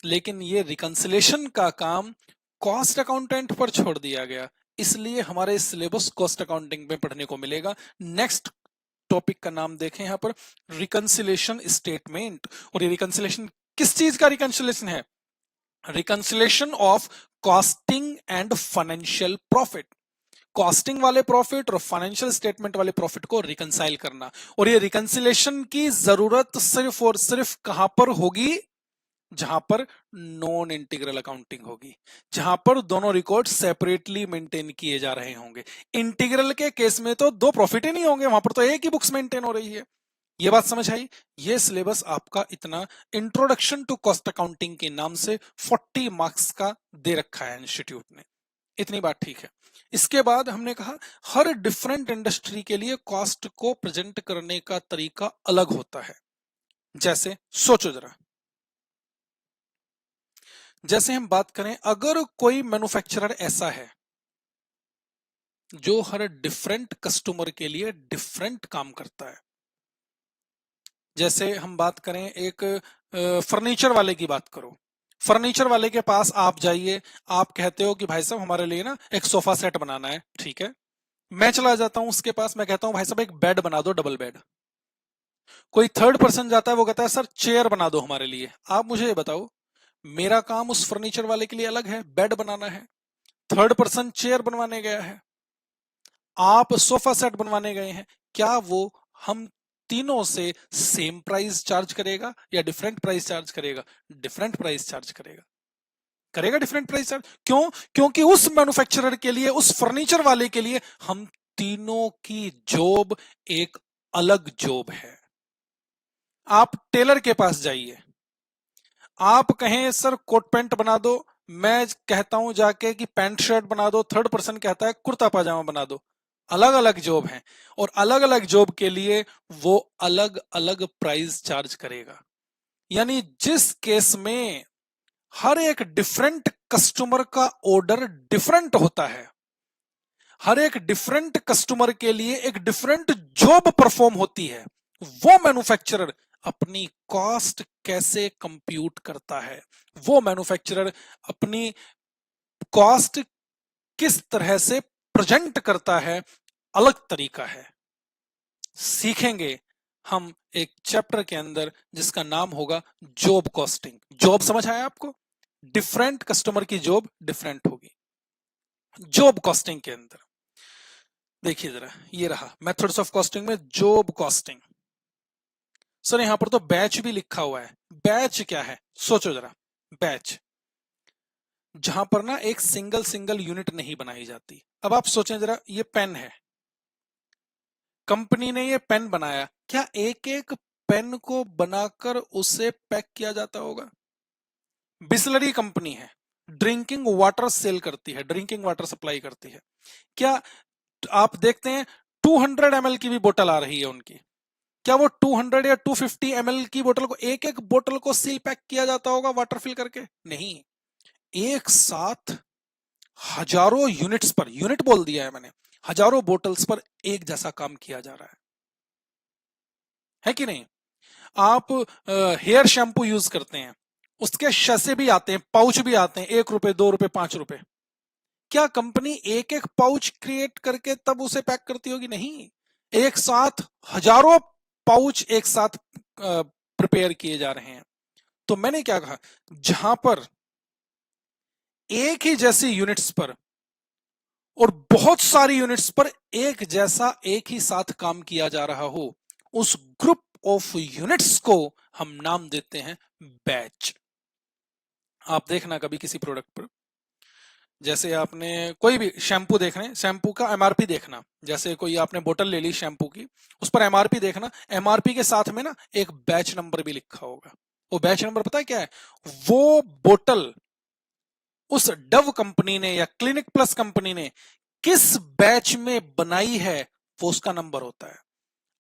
लेकिन ये रिकंसिलेशन का काम कॉस्ट अकाउंटेंट पर छोड़ दिया गया। इसलिए हमारे सिलेबस कॉस्ट अकाउंटिंग में पढ़ने को मिलेगा। नेक्स्ट टॉपिक का नाम देखें यहां पर, रिकंसिलेशन स्टेटमेंट। और ये रिकंसिलेशन किस चीज का रिकंसिलेशन है? Reconciliation of costing and financial profit. Costing वाले प्रॉफिट और फाइनेंशियल स्टेटमेंट वाले प्रॉफिट को रिकंसाइल करना। और ये रिकंसिलेशन की जरूरत सिर्फ और सिर्फ कहां पर होगी? जहां पर नॉन इंटीग्रल अकाउंटिंग होगी, जहां पर दोनों रिकॉर्ड सेपरेटली मेंटेन किए जा रहे होंगे। इंटीग्रल के केस में तो दो प्रॉफिट ही नहीं होंगे, वहां पर तो एक ही बुक्स मेंटेन हो रही है। ये बात समझ आई? ये सिलेबस आपका इतना इंट्रोडक्शन टू कॉस्ट अकाउंटिंग के नाम से 40 मार्क्स का दे रखा है इंस्टीट्यूट ने। इतनी बात ठीक है। इसके बाद हमने कहा हर डिफरेंट इंडस्ट्री के लिए कॉस्ट को प्रेजेंट करने का तरीका अलग होता है। जैसे सोचो जरा, जैसे हम बात करें, अगर कोई मैन्युफैक्चरर ऐसा है जो हर डिफरेंट कस्टमर के लिए डिफरेंट काम करता है। जैसे हम बात करें, एक फर्नीचर वाले की बात करो। फर्नीचर वाले के पास आप जाइए, आप कहते हो कि भाई साहब हमारे लिए ना एक सोफा सेट बनाना है, ठीक है। मैं चला जाता हूं उसके पास, मैं कहता हूं भाई साहब एक बेड बना दो, डबल बेड। कोई थर्ड पर्सन जाता है, वो कहता है सर चेयर बना दो हमारे लिए। आप मुझे ये बताओ, मेरा काम उस फर्नीचर वाले के लिए अलग है, बेड बनाना है। थर्ड पर्सन चेयर बनवाने गया है, आप सोफा सेट बनवाने गए हैं। क्या वो हम तीनों से सेम प्राइस चार्ज करेगा या डिफरेंट प्राइस चार्ज करेगा? डिफरेंट प्राइस चार्ज करेगा, करेगा डिफरेंट प्राइस चार्ज। क्यों? क्योंकि उस मैन्युफैक्चरर के लिए, उस फर्नीचर वाले के लिए हम तीनों की जॉब एक अलग जॉब है। आप टेलर के पास जाइए, आप कहें सर कोट पैंट बना दो, मैं कहता हूं जाके कि पैंट शर्ट बना दो, थर्ड पर्सन कहता है कुर्ता पाजामा बना दो। अलग अलग जॉब है और अलग अलग जॉब के लिए वो अलग अलग प्राइस चार्ज करेगा। यानी जिस केस में हर एक डिफरेंट कस्टमर का ऑर्डर डिफरेंट होता है, हर एक डिफरेंट कस्टमर के लिए एक डिफरेंट जॉब परफॉर्म होती है, वो मैन्युफैक्चरर अपनी कॉस्ट कैसे कंप्यूट करता है, वो मैन्युफैक्चरर अपनी कॉस्ट किस तरह से प्रेजेंट करता है, अलग तरीका है। सीखेंगे हम एक चैप्टर के अंदर जिसका नाम होगा जॉब कॉस्टिंग। जॉब समझ आया आपको? डिफरेंट कस्टमर की जॉब डिफरेंट होगी जॉब कॉस्टिंग के अंदर। देखिए जरा, ये रहा मेथड्स ऑफ कॉस्टिंग में जॉब कॉस्टिंग। सर यहां पर तो बैच भी लिखा हुआ है। बैच क्या है? सोचो जरा, बैच जहां पर ना एक सिंगल सिंगल यूनिट नहीं बनाई जाती। अब आप सोचें जरा, ये पेन है, कंपनी ने ये पेन बनाया, क्या एक एक पेन को बनाकर उसे पैक किया जाता होगा? बिस्लरी कंपनी है, ड्रिंकिंग वाटर सेल करती है, ड्रिंकिंग वाटर सप्लाई करती है। क्या आप देखते हैं 200 ml की भी बोतल आ रही है उनकी, क्या वो 200 या 250 ml की बोतल को एक एक बोतल को सील पैक किया जाता होगा वाटर फिल करके? नहीं, एक साथ हजारों यूनिट्स पर, यूनिट बोल दिया है मैंने, हजारों बोतल्स पर एक जैसा काम किया जा रहा है कि नहीं? आप हेयर शैम्पू यूज करते हैं उसके शसे भी आते हैं, पाउच भी आते हैं, 1 रुपए, 2 रुपए, 5 रुपए। क्या कंपनी एक एक पाउच क्रिएट करके तब उसे पैक करती होगी? नहीं, एक साथ हजारों पाउच एक साथ प्रिपेयर किए जा रहे हैं। तो मैंने क्या कहा, जहां पर एक ही जैसी यूनिट्स पर और बहुत सारी यूनिट्स पर एक जैसा एक ही साथ काम किया जा रहा हो, उस ग्रुप ऑफ यूनिट्स को हम नाम देते हैं बैच। आप देखना कभी किसी प्रोडक्ट पर, जैसे आपने कोई भी शैम्पू देख रहे हैं, शैम्पू का एमआरपी देखना, जैसे कोई आपने बोतल ले ली शैम्पू की, उस पर एमआरपी देखना, एमआरपी के साथ में ना एक बैच नंबर भी लिखा होगा। वो बैच नंबर पता है क्या है? वो बोतल उस डव कंपनी ने या क्लिनिक प्लस कंपनी ने किस बैच में बनाई है, वो उसका नंबर होता है।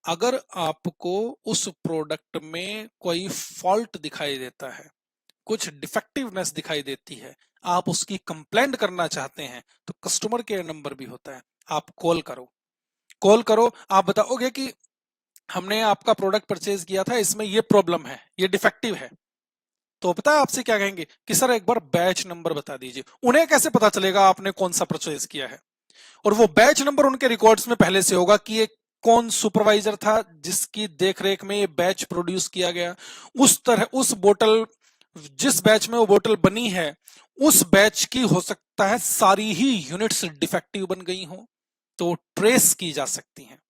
अगर आपको उस प्रोडक्ट में कोई फॉल्ट दिखाई देता है, कुछ डिफेक्टिवनेस दिखाई देती है, आप उसकी कंप्लेंट करना चाहते हैं, तो कस्टमर केयर नंबर भी होता है। आप कॉल करो, कॉल करो, आप बताओगे कि हमने आपका प्रोडक्ट परचेज किया था, इसमें ये प्रॉब्लम है, ये डिफेक्टिव है। तो पता है आपसे क्या कहेंगे कि सर एक बार बैच नंबर बता दीजिए। उन्हें कैसे पता चलेगा आपने कौन सा परचेज किया है? और वो बैच नंबर उनके रिकॉर्ड्स में पहले से होगा कि ये कौन सुपरवाइजर था जिसकी देखरेख में ये बैच प्रोड्यूस किया गया। उस तरह उस बोतल, जिस बैच में वो बोतल बनी है, उस बैच की हो सकता है सारी ही यूनिट्स डिफेक्टिव बन गई हो, तो ट्रेस की जा सकती हैं।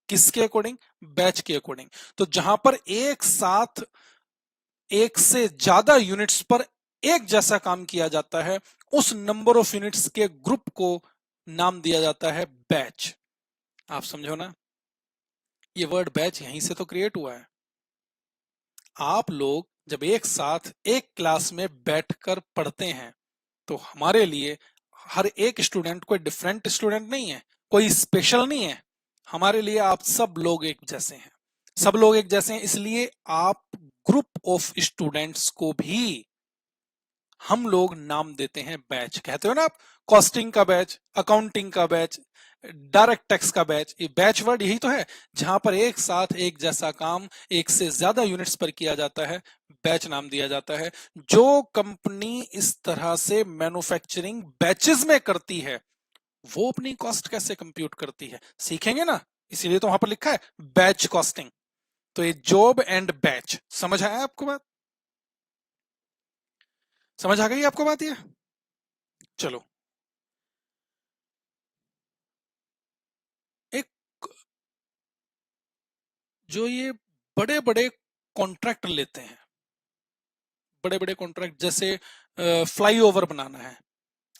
किसके अकॉर्डिंग? बैच के अकॉर्डिंग। तो जहां पर एक साथ एक से ज्यादा यूनिट्स पर एक जैसा काम किया जाता है, उस नंबर ऑफ यूनिट्स के ग्रुप को नाम दिया जाता है बैच। आप समझो ना, ये वर्ड बैच यहीं से तो क्रिएट हुआ है। आप लोग जब एक साथ एक क्लास में बैठकर पढ़ते हैं, तो हमारे लिए हर एक स्टूडेंट कोई डिफरेंट स्टूडेंट नहीं है, कोई स्पेशल नहीं है। हमारे लिए आप सब लोग एक जैसे हैं। सब लोग एक जैसे हैं, इसलिए आप ग्रुप ऑफ स्टूडेंट्स को भी हम लोग नाम देते हैं बैच। कहते हो ना आप, कॉस्टिंग का बैच, अकाउंटिंग का बैच, डायरेक्ट टैक्स का बैच। ये बैच वर्ड यही तो है, जहां पर एक साथ एक जैसा काम एक से ज्यादा यूनिट्स पर किया जाता है, बैच नाम दिया जाता है। जो कंपनी इस तरह से मैन्युफैक्चरिंग बैचेस में करती है, वो अपनी कॉस्ट कैसे कंप्यूट करती है सीखेंगे ना, इसीलिए तो वहां पर लिखा है बैच कॉस्टिंग। तो ये जॉब एंड बैच, समझ आया आपको बात? समझ आ गई आपको बात ये? चलो, एक जो ये बड़े बड़े कॉन्ट्रैक्ट लेते हैं, बड़े बड़े कॉन्ट्रैक्ट, जैसे फ्लाईओवर बनाना है।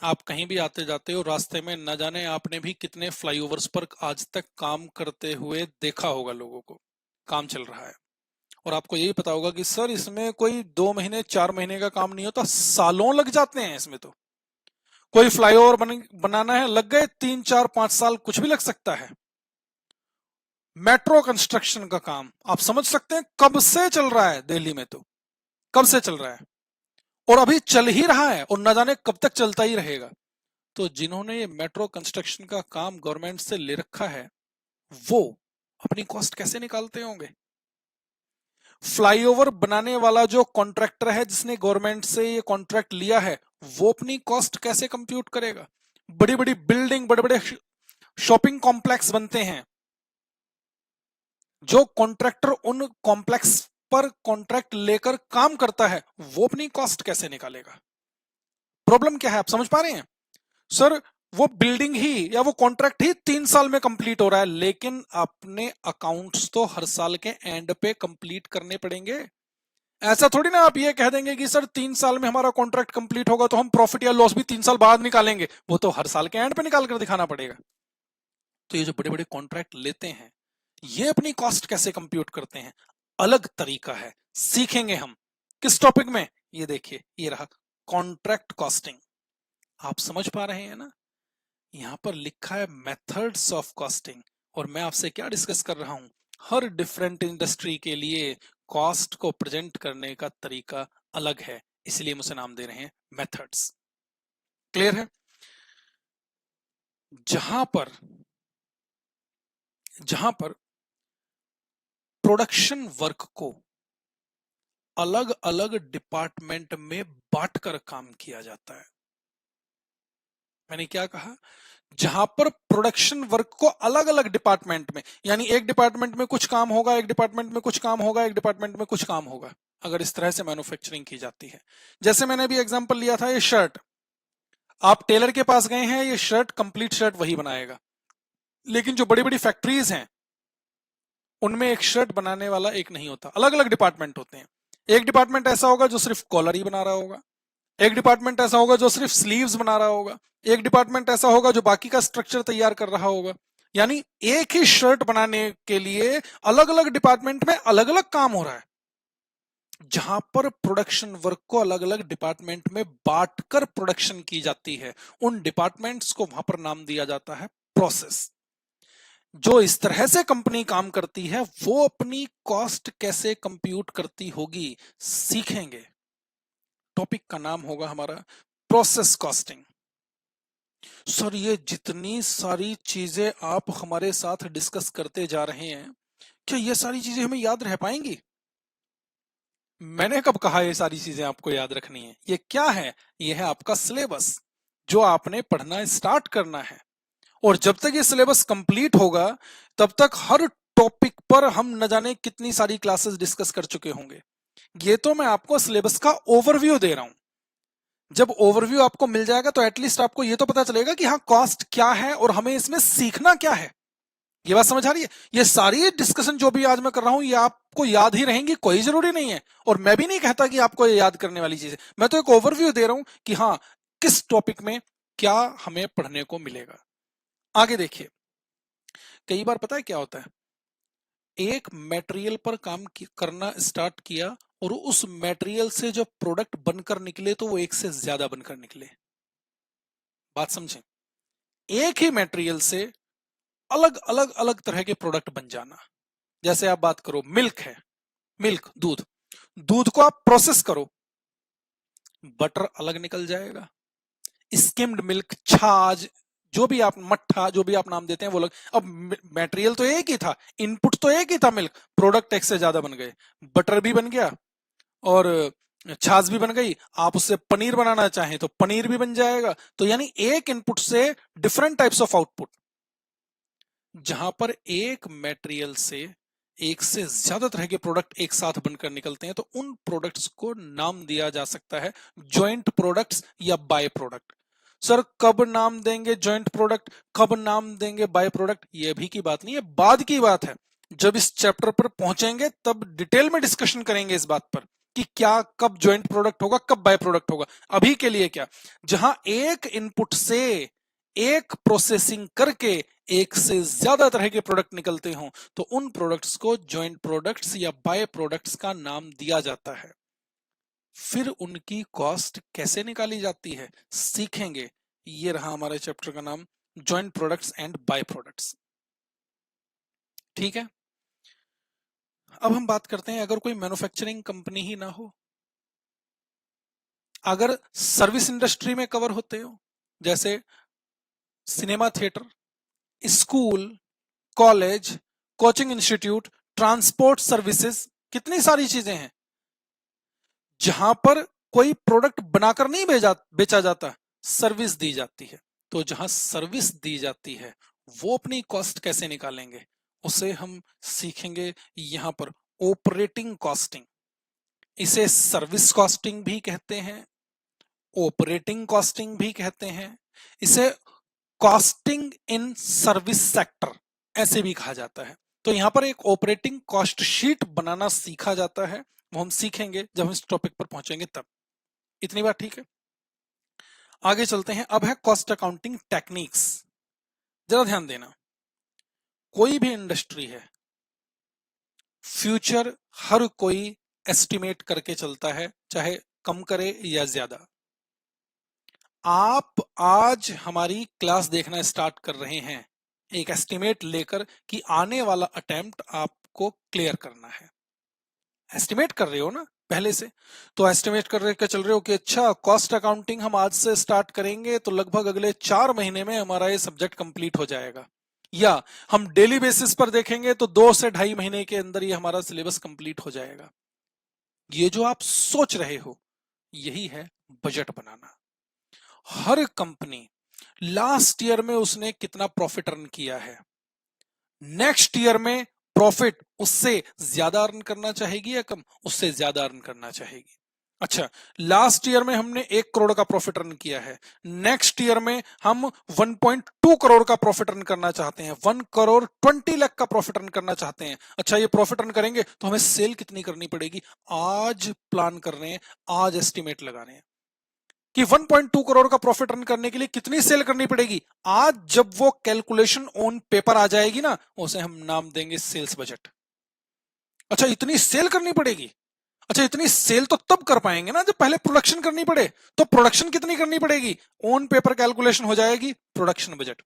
आप कहीं भी आते जाते हो, रास्ते में न जाने आपने भी कितने फ्लाईओवर्स पर आज तक काम करते हुए देखा होगा लोगों को, काम चल रहा है। और आपको यही पता होगा कि सर इसमें कोई 2 महीने 4 महीने का काम नहीं होता, सालों लग जाते हैं इसमें। तो कोई फ्लाईओवर बनाना है, लग गए 3 4 5 साल, कुछ भी लग सकता है। मेट्रो कंस्ट्रक्शन का काम आप समझ सकते हैं कब से चल रहा है दिल्ली में, तो कब से चल रहा है, और अभी चल ही रहा है, और न जाने कब तक चलता ही रहेगा। तो जिन्होंने ये मेट्रो कंस्ट्रक्शन का काम गवर्नमेंट से ले रखा है, वो अपनी कॉस्ट कैसे निकालते होंगे? फ्लाईओवर बनाने वाला जो कॉन्ट्रैक्टर है जिसने गवर्नमेंट से ये कॉन्ट्रैक्ट लिया है, वो अपनी कॉस्ट कैसे कंप्यूट करेगा? बड़ी बड़ी बिल्डिंग, बड़े बड़े शॉपिंग कॉम्प्लेक्स बनते हैं, जो कॉन्ट्रैक्टर उन कॉम्प्लेक्स पर कॉन्ट्रैक्ट लेकर काम करता है, वो अपनी कॉस्ट कैसे निकालेगा? प्रॉब्लम क्या है, आप समझ पा रहे हैं? सर वो बिल्डिंग ही या वो कॉन्ट्रैक्ट ही 3 साल में कंप्लीट हो रहा है, लेकिन अपने अकाउंट्स तो हर साल के एंड पे कंप्लीट करने पड़ेंगे। ऐसा थोड़ी ना आप ये कह देंगे कि सर 3 साल में हमारा कॉन्ट्रैक्ट कंप्लीट होगा तो हम प्रॉफिट या लॉस भी 3 साल बाद निकालेंगे। वो तो हर साल के एंड पे निकाल कर दिखाना पड़ेगा। तो ये जो बड़े बड़े कॉन्ट्रैक्ट लेते हैं, ये अपनी कॉस्ट कैसे कंप्यूट करते हैं? अलग तरीका है, सीखेंगे हम। किस टॉपिक में? ये देखिए, ये रहा कॉन्ट्रैक्ट कॉस्टिंग। आप समझ पा रहे हैं ना? यहां पर लिखा है मेथड्स ऑफ कॉस्टिंग, और मैं आपसे क्या डिस्कस कर रहा हूं? हर डिफरेंट इंडस्ट्री के लिए कॉस्ट को प्रेजेंट करने का तरीका अलग है, इसलिए हम उसे नाम दे रहे हैं मेथड्स। क्लियर है? जहां पर जहां पर प्रोडक्शन वर्क को अलग अलग डिपार्टमेंट में बांटकर काम किया जाता है। मैंने क्या कहा? जहां पर प्रोडक्शन वर्क को अलग अलग डिपार्टमेंट में, यानी एक डिपार्टमेंट में कुछ काम होगा, एक डिपार्टमेंट में कुछ काम होगा, एक डिपार्टमेंट में कुछ काम होगा, अगर इस तरह से मैन्युफैक्चरिंग की जाती है। जैसे मैंने अभी एग्जांपल लिया था, ये शर्ट, आप टेलर के पास गए हैं, ये शर्ट कंप्लीट शर्ट वही बनाएगा, लेकिन जो बड़ी बड़ी फैक्ट्रीज हैं उनमें एक शर्ट बनाने वाला एक नहीं होता, अलग अलग डिपार्टमेंट होते हैं। एक डिपार्टमेंट ऐसा होगा जो सिर्फ कॉलर ही बना रहा होगा, एक डिपार्टमेंट ऐसा होगा जो सिर्फ स्लीव्स बना रहा होगा, एक डिपार्टमेंट ऐसा होगा जो बाकी का स्ट्रक्चर तैयार कर रहा होगा। यानी एक ही शर्ट बनाने के लिए अलग अलग डिपार्टमेंट में अलग अलग काम हो रहा है। जहां पर प्रोडक्शन वर्क को अलग अलग डिपार्टमेंट में बांटकर प्रोडक्शन की जाती है, उन डिपार्टमेंट्स को वहां पर नाम दिया जाता है प्रोसेस। जो इस तरह से कंपनी काम करती है वो अपनी कॉस्ट कैसे कंप्यूट करती होगी, सीखेंगे। टॉपिक का नाम होगा हमारा प्रोसेस कॉस्टिंग। सर, ये जितनी सारी चीजें आप हमारे साथ डिस्कस करते जा रहे हैं, क्या ये सारी चीजें हमें याद रह पाएंगी? मैंने कब कहा ये सारी चीजें आपको याद रखनी है? ये क्या है? ये है आपका सिलेबस, जो आपने पढ़ना स्टार्ट करना है। और जब तक ये सिलेबस कंप्लीट होगा तब तक हर टॉपिक पर हम न जाने कितनी सारी क्लासेस डिस्कस कर चुके होंगे। ये तो मैं आपको सिलेबस का ओवरव्यू दे रहा हूं। जब ओवरव्यू आपको मिल जाएगा तो एटलीस्ट आपको ये तो पता चलेगा कि हाँ, कॉस्ट क्या है और हमें इसमें सीखना क्या है। ये बात समझ आ रही है? ये सारी डिस्कशन जो भी आज मैं कर रहा हूं ये आपको याद ही रहेंगी, कोई जरूरी नहीं है। और मैं भी नहीं कहता कि आपको ये याद करने वाली चीज है, मैं तो एक ओवरव्यू दे रहा हूं कि हाँ, किस टॉपिक में क्या हमें पढ़ने को मिलेगा। आगे देखिए, कई बार पता है क्या होता है, एक मटेरियल पर काम करना स्टार्ट किया और उस मटेरियल से जो प्रोडक्ट बनकर निकले तो वो एक से ज्यादा बनकर निकले। बात समझें? एक ही मटेरियल से अलग अलग अलग तरह के प्रोडक्ट बन जाना। जैसे आप बात करो, मिल्क है, मिल्क दूध, दूध को आप प्रोसेस करो, बटर अलग निकल जाएगा, स्किम्ड मिल्क, छाछ, जो भी आप, मट्ठा, जो भी आप नाम देते हैं वो अलग। अब मटेरियल तो एक ही था, इनपुट तो एक ही था मिल्क, प्रोडक्ट एक से ज्यादा बन गए, बटर भी बन गया और छाछ भी बन गई। आप उससे पनीर बनाना चाहें तो पनीर भी बन जाएगा। तो यानी एक इनपुट से डिफरेंट टाइप्स ऑफ आउटपुट। जहां पर एक मटेरियल से एक से ज्यादा तरह के प्रोडक्ट एक साथ बनकर निकलते हैं तो उन प्रोडक्ट्स को नाम दिया जा सकता है जॉइंट प्रोडक्ट्स या बाय प्रोडक्ट। सर, कब नाम देंगे जॉइंट प्रोडक्ट, कब नाम देंगे बाय प्रोडक्ट, ये भी की बात नहीं है, बाद की बात है। जब इस चैप्टर पर पहुंचेंगे तब डिटेल में डिस्कशन करेंगे इस बात पर कि क्या, कब जॉइंट प्रोडक्ट होगा, कब बाय प्रोडक्ट होगा। अभी के लिए क्या, जहां एक इनपुट से एक प्रोसेसिंग करके एक से ज्यादा तरह के प्रोडक्ट निकलते हों तो उन प्रोडक्ट्स को जॉइंट प्रोडक्ट्स या बाय प्रोडक्ट्स का नाम दिया जाता है। फिर उनकी कॉस्ट कैसे निकाली जाती है सीखेंगे। ये रहा हमारे चैप्टर का नाम, joint products and by products. ठीक है, अब हम बात करते हैं, अगर कोई मैन्युफैक्चरिंग कंपनी ही ना हो, अगर सर्विस इंडस्ट्री में कवर होते हो, जैसे cinema theatre, school, college, coaching institute, transport services, कितनी सारी चीजें हैं जहां पर कोई प्रोडक्ट बनाकर नहीं बेचा जाता, सर्विस दी जाती है। तो जहां सर्विस दी जाती है वो अपनी कॉस्ट कैसे निकालेंगे उसे हम सीखेंगे यहां पर, ऑपरेटिंग कॉस्टिंग। इसे सर्विस कॉस्टिंग भी कहते हैं, ऑपरेटिंग कॉस्टिंग भी कहते हैं, इसे कॉस्टिंग इन सर्विस सेक्टर ऐसे भी कहा जाता है। तो यहां पर एक ऑपरेटिंग कॉस्ट शीट बनाना सीखा जाता है, वो हम सीखेंगे जब हम इस टॉपिक पर पहुंचेंगे तब। इतनी बात ठीक है? आगे चलते हैं, अब है कॉस्ट अकाउंटिंग टेक्निक्स। जरा ध्यान देना, कोई भी इंडस्ट्री है, फ्यूचर हर कोई एस्टिमेट करके चलता है, चाहे कम करे या ज्यादा। आप आज हमारी क्लास देखना स्टार्ट कर रहे हैं एक एस्टिमेट लेकर कि आने वाला अटेम्प्ट आपको क्लियर करना है। एस्टिमेट कर रहे हो ना पहले से, तो एस्टिमेट कर रहे चल रहे हो कि अच्छा, कॉस्ट अकाउंटिंग हम आज से स्टार्ट करेंगे तो लगभग अगले 4 महीने में हमारा ये सब्जेक्ट कंप्लीट हो जाएगा, या हम डेली बेसिस पर देखेंगे तो 2 से 2.5 महीने के अंदर ये हमारा सिलेबस कंप्लीट हो जाएगा। ये जो आप सोच रहे हो यही है बजट बनाना। हर कंपनी लास्ट ईयर में उसने कितना प्रॉफिट अर्न किया है, नेक्स्ट ईयर में प्रॉफिट उससे ज्यादा अर्न करना चाहेगी या कम, उससे ज्यादा अर्न करना चाहेगी। अच्छा, लास्ट ईयर में हमने 1 करोड़ का प्रॉफिट अर्न किया है, नेक्स्ट ईयर में हम 1.2 करोड़ का प्रॉफिट अर्न करना चाहते हैं, 1 करोड़ 20 लाख का प्रॉफिट अर्न करना चाहते हैं। अच्छा, ये प्रॉफिट अर्न करेंगे तो हमें सेल कितनी करनी पड़ेगी, आज प्लान कर रहे हैं, आज एस्टिमेट लगा रहे हैं कि 1.2 करोड़ का प्रॉफिट अर्न करने के लिए कितनी सेल करनी पड़ेगी। आज जब वो कैलकुलेशन ऑन पेपर आ जाएगी ना, उसे हम नाम देंगे सेल्स बजट। अच्छा, इतनी सेल करनी पड़ेगी। अच्छा, इतनी सेल तो तब कर पाएंगे ना जब पहले प्रोडक्शन करनी पड़े। तो प्रोडक्शन कितनी करनी पड़ेगी, ऑन पेपर कैलकुलेशन हो जाएगी प्रोडक्शन बजट।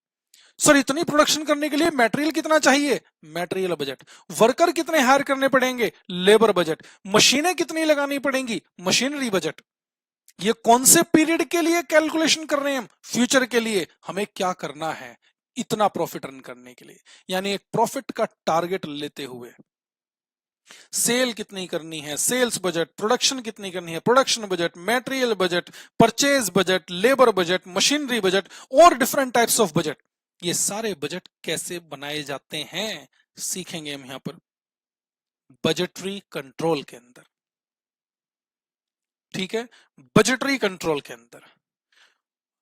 सर, इतनी प्रोडक्शन करने के लिए मटेरियल कितना चाहिए, मटेरियल बजट। वर्कर कितने हायर करने पड़ेंगे, लेबर बजट। मशीनें कितनी लगानी पड़ेंगी, मशीनरी बजट। ये कौन से पीरियड के लिए कैलकुलेशन कर रहे हैं हम, फ्यूचर के लिए हमें क्या करना है इतना प्रॉफिट अर्न करने के लिए। यानी एक प्रॉफिट का टारगेट लेते हुए सेल कितनी करनी है, सेल्स बजट, प्रोडक्शन कितनी करनी है, production budget, material budget, purchase budget, labour budget, machinery budget और डिफरेंट टाइप्स ऑफ बजट। ये सारे बजट कैसे बनाए जाते हैं सीखेंगे हम यहां पर बजटरी कंट्रोल के अंदर। ठीक है, बजटरी कंट्रोल के अंदर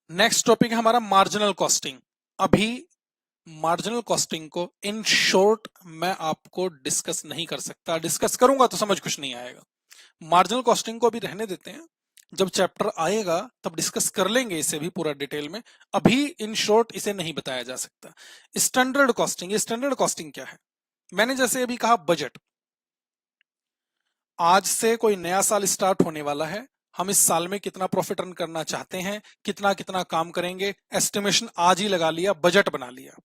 नेक्स्ट टॉपिक है हमारा मार्जिनल कॉस्टिंग। अभी मार्जिनल कॉस्टिंग को इन शॉर्ट मैं आपको डिस्कस नहीं कर सकता, डिस्कस करूंगा तो समझ कुछ नहीं आएगा। मार्जिनल कॉस्टिंग को अभी रहने देते हैं, जब चैप्टर आएगा तब डिस्कस कर लेंगे इसे भी पूरा डिटेल में। अभी इन शॉर्ट इसे नहीं बताया जा सकता। स्टैंडर्ड कॉस्टिंग, ये स्टैंडर्ड कॉस्टिंग क्या है, मैंने जैसे अभी कहा बजट। आज से कोई नया साल स्टार्ट होने वाला है, हम इस साल में कितना प्रॉफिट अर्न करना चाहते हैं, कितना कितना काम करेंगे, एस्टिमेशन आज ही लगा लिया, बजट बना लिया।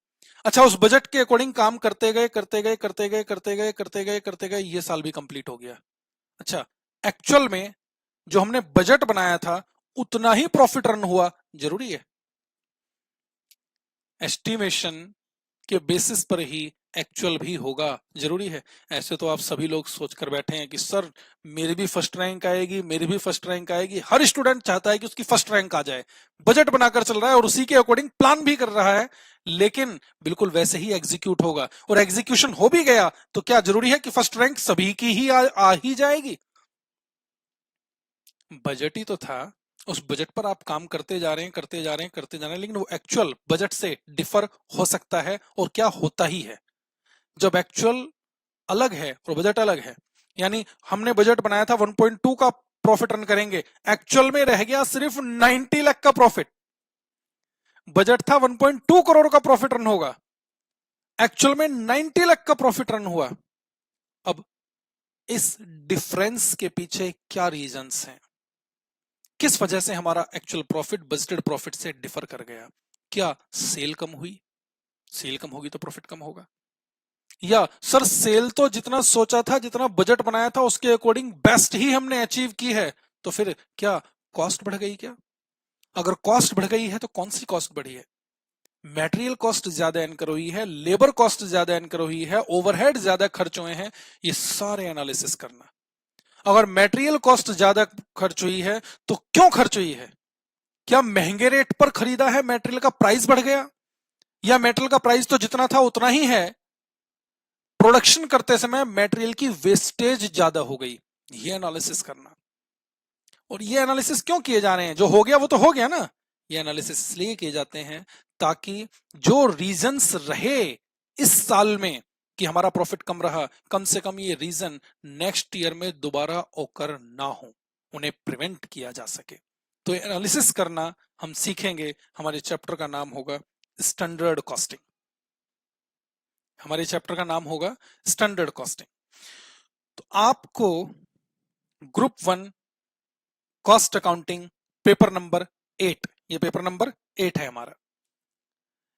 अच्छा, उस बजट के अकॉर्डिंग काम करते गए करते गए करते गए करते गए करते गए करते गए, ये साल भी कंप्लीट हो गया। अच्छा, एक्चुअल में जो हमने बजट बनाया था उतना ही प्रॉफिट अर्न हुआ, जरूरी है। एस्टिमेशन के बेसिस पर ही एक्चुअल भी होगा, जरूरी है। ऐसे तो आप सभी लोग सोचकर बैठे हैं कि सर मेरी भी फर्स्ट रैंक आएगी, मेरी भी फर्स्ट रैंक आएगी। हर स्टूडेंट चाहता है कि उसकी फर्स्ट रैंक आ जाए, बजट बनाकर चल रहा है और उसी के अकॉर्डिंग प्लान भी कर रहा है, लेकिन बिल्कुल वैसे ही एग्जीक्यूट होगा। और एग्जीक्यूशन हो भी गया तो क्या जरूरी है कि फर्स्ट रैंक सभी की ही आ ही जाएगी। बजट ही तो था, उस बजट पर आप काम करते जा रहे हैं करते जा रहे हैं करते जा रहे हैं, लेकिन वो एक्चुअल बजट से डिफर हो सकता है और क्या होता ही है। जब एक्चुअल अलग है और बजट अलग है, यानी हमने बजट बनाया था 1.2 का प्रॉफिट अर्न करेंगे, एक्चुअल में रह गया सिर्फ 90 लाख का प्रॉफिट। बजट था 1.2 करोड़ का प्रॉफिट अर्न होगा, एक्चुअल में 90 लाख का प्रॉफिट अर्न हुआ। अब इस डिफरेंस के पीछे क्या रीजंस हैं, किस वजह से हमारा एक्चुअल प्रॉफिट बजटेड प्रॉफिट से डिफर कर गया। क्या सेल कम हुई, सेल कम होगी तो प्रॉफिट कम होगा, या सर सेल तो जितना सोचा था, जितना बजट बनाया था उसके अकॉर्डिंग बेस्ट ही हमने अचीव की है, तो फिर क्या कॉस्ट बढ़ गई क्या। अगर कॉस्ट बढ़ गई है तो कौन सी कॉस्ट बढ़ी है, मटेरियल कॉस्ट ज्यादा इनकर हुई है, लेबर कॉस्ट ज्यादा इनकर हुई है, ओवरहेड ज्यादा खर्च हुए हैं, ये सारे एनालिसिस करना। अगर मटेरियल कॉस्ट ज्यादा खर्च हुई है तो क्यों खर्च हुई है, क्या महंगे रेट पर खरीदा है, मटेरियल का प्राइस बढ़ गया, या मटेरियल का प्राइस तो जितना था उतना ही है, प्रोडक्शन करते समय मटेरियल की वेस्टेज ज्यादा हो गई, ये एनालिसिस करना। और ये एनालिसिस क्यों किए जा रहे हैं, जो हो गया वो तो हो गया ना, ये एनालिसिस इसलिए किए जाते हैं ताकि जो रीजंस रहे इस साल में कि हमारा प्रॉफिट कम रहा, कम से कम ये रीजन नेक्स्ट ईयर में दोबारा ओकर ना हो, उन्हें प्रिवेंट किया जा सके। तो एनालिसिस करना हम सीखेंगे। हमारे चैप्टर का नाम होगा स्टैंडर्ड कॉस्टिंग, हमारे चैप्टर का नाम होगा स्टैंडर्ड कॉस्टिंग। तो आपको group 1 cost accounting paper number 8, ये पेपर नंबर 8 है हमारा,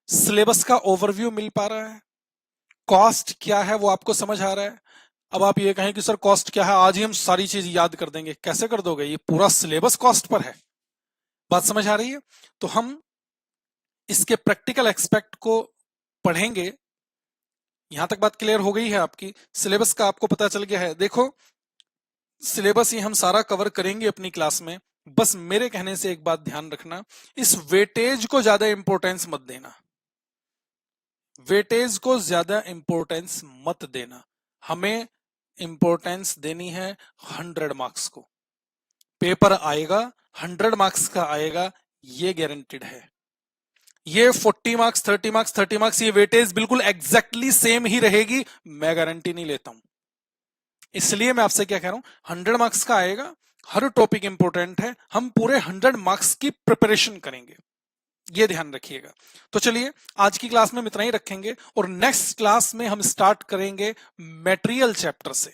सिलेबस का ओवरव्यू मिल पा रहा है, कॉस्ट क्या है वो आपको समझ आ रहा है। अब आप ये कहें कि सर कॉस्ट क्या है, आज ही हम सारी चीज याद कर देंगे, कैसे कर दोगे, ये पूरा सिलेबस कॉस्ट पर है। बात समझ आ रही है, तो हम इसके प्रैक्टिकल एक्सपेक्ट को पढ़ेंगे। यहां तक बात क्लियर हो गई है आपकी, सिलेबस का आपको पता चल गया है। देखो सिलेबस ये हम सारा कवर करेंगे अपनी क्लास में। बस मेरे कहने से एक बात ध्यान रखना, इस वेटेज को ज्यादा इंपॉर्टेंस मत देना, वेटेज को ज्यादा इंपॉर्टेंस मत देना। हमें इंपॉर्टेंस देनी है 100 मार्क्स को। पेपर आएगा 100 मार्क्स का आएगा, ये गारंटेड है। ये 40 मार्क्स 30 मार्क्स 30 मार्क्स ये वेटेज बिल्कुल एग्जैक्टली सेम ही रहेगी, मैं गारंटी नहीं लेता हूं। इसलिए मैं आपसे क्या कह रहा हूं, 100 मार्क्स का आएगा, हर टॉपिक इंपॉर्टेंट है, हम पूरे 100 मार्क्स की प्रिपरेशन करेंगे, ये ध्यान रखिएगा। तो चलिए आज की क्लास में हम इतना ही रखेंगे और नेक्स्ट क्लास में हम स्टार्ट करेंगे मटेरियल चैप्टर से।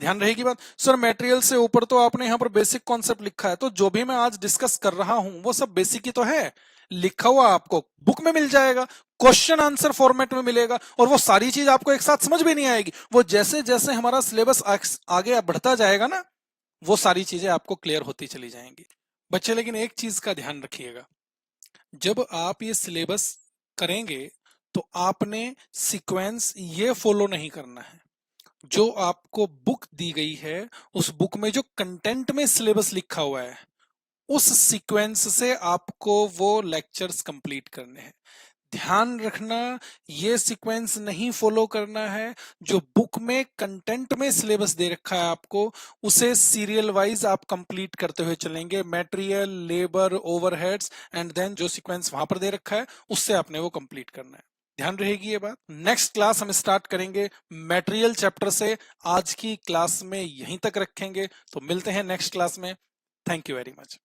ध्यान रहेगी बात सर, मटेरियल से ऊपर तो आपने यहां पर बेसिक कॉन्सेप्ट लिखा है, तो जो भी मैं आज डिस्कस कर रहा हूं वो सब बेसिक ही तो है, लिखा हुआ आपको बुक में मिल जाएगा, क्वेश्चन आंसर फॉर्मेट में मिलेगा, और वो सारी चीज आपको एक साथ समझ भी नहीं आएगी। वो जैसे जैसे हमारा सिलेबस आगे बढ़ता जाएगा ना, वो सारी चीजें आपको क्लियर होती चली जाएंगी बच्चे। लेकिन एक चीज का ध्यान रखिएगा, जब आप ये सिलेबस करेंगे तो आपने सीक्वेंस ये फॉलो नहीं करना है। जो आपको बुक दी गई है, उस बुक में जो कंटेंट में सिलेबस लिखा हुआ है, उस सीक्वेंस से आपको वो लेक्चर्स कंप्लीट करने हैं। ध्यान रखना, ये सीक्वेंस नहीं फॉलो करना है। जो बुक में कंटेंट में सिलेबस दे रखा है आपको, उसे सीरियल वाइज आप कंप्लीट करते हुए चलेंगे, material, labour, overheads, and then जो सीक्वेंस वहां पर दे रखा है उससे आपने वो कंप्लीट करना है। ध्यान रहेगी ये बात। नेक्स्ट क्लास हम स्टार्ट करेंगे मटेरियल चैप्टर से। आज की क्लास में यहीं तक रखेंगे, तो मिलते हैं नेक्स्ट क्लास में। Thank you very much.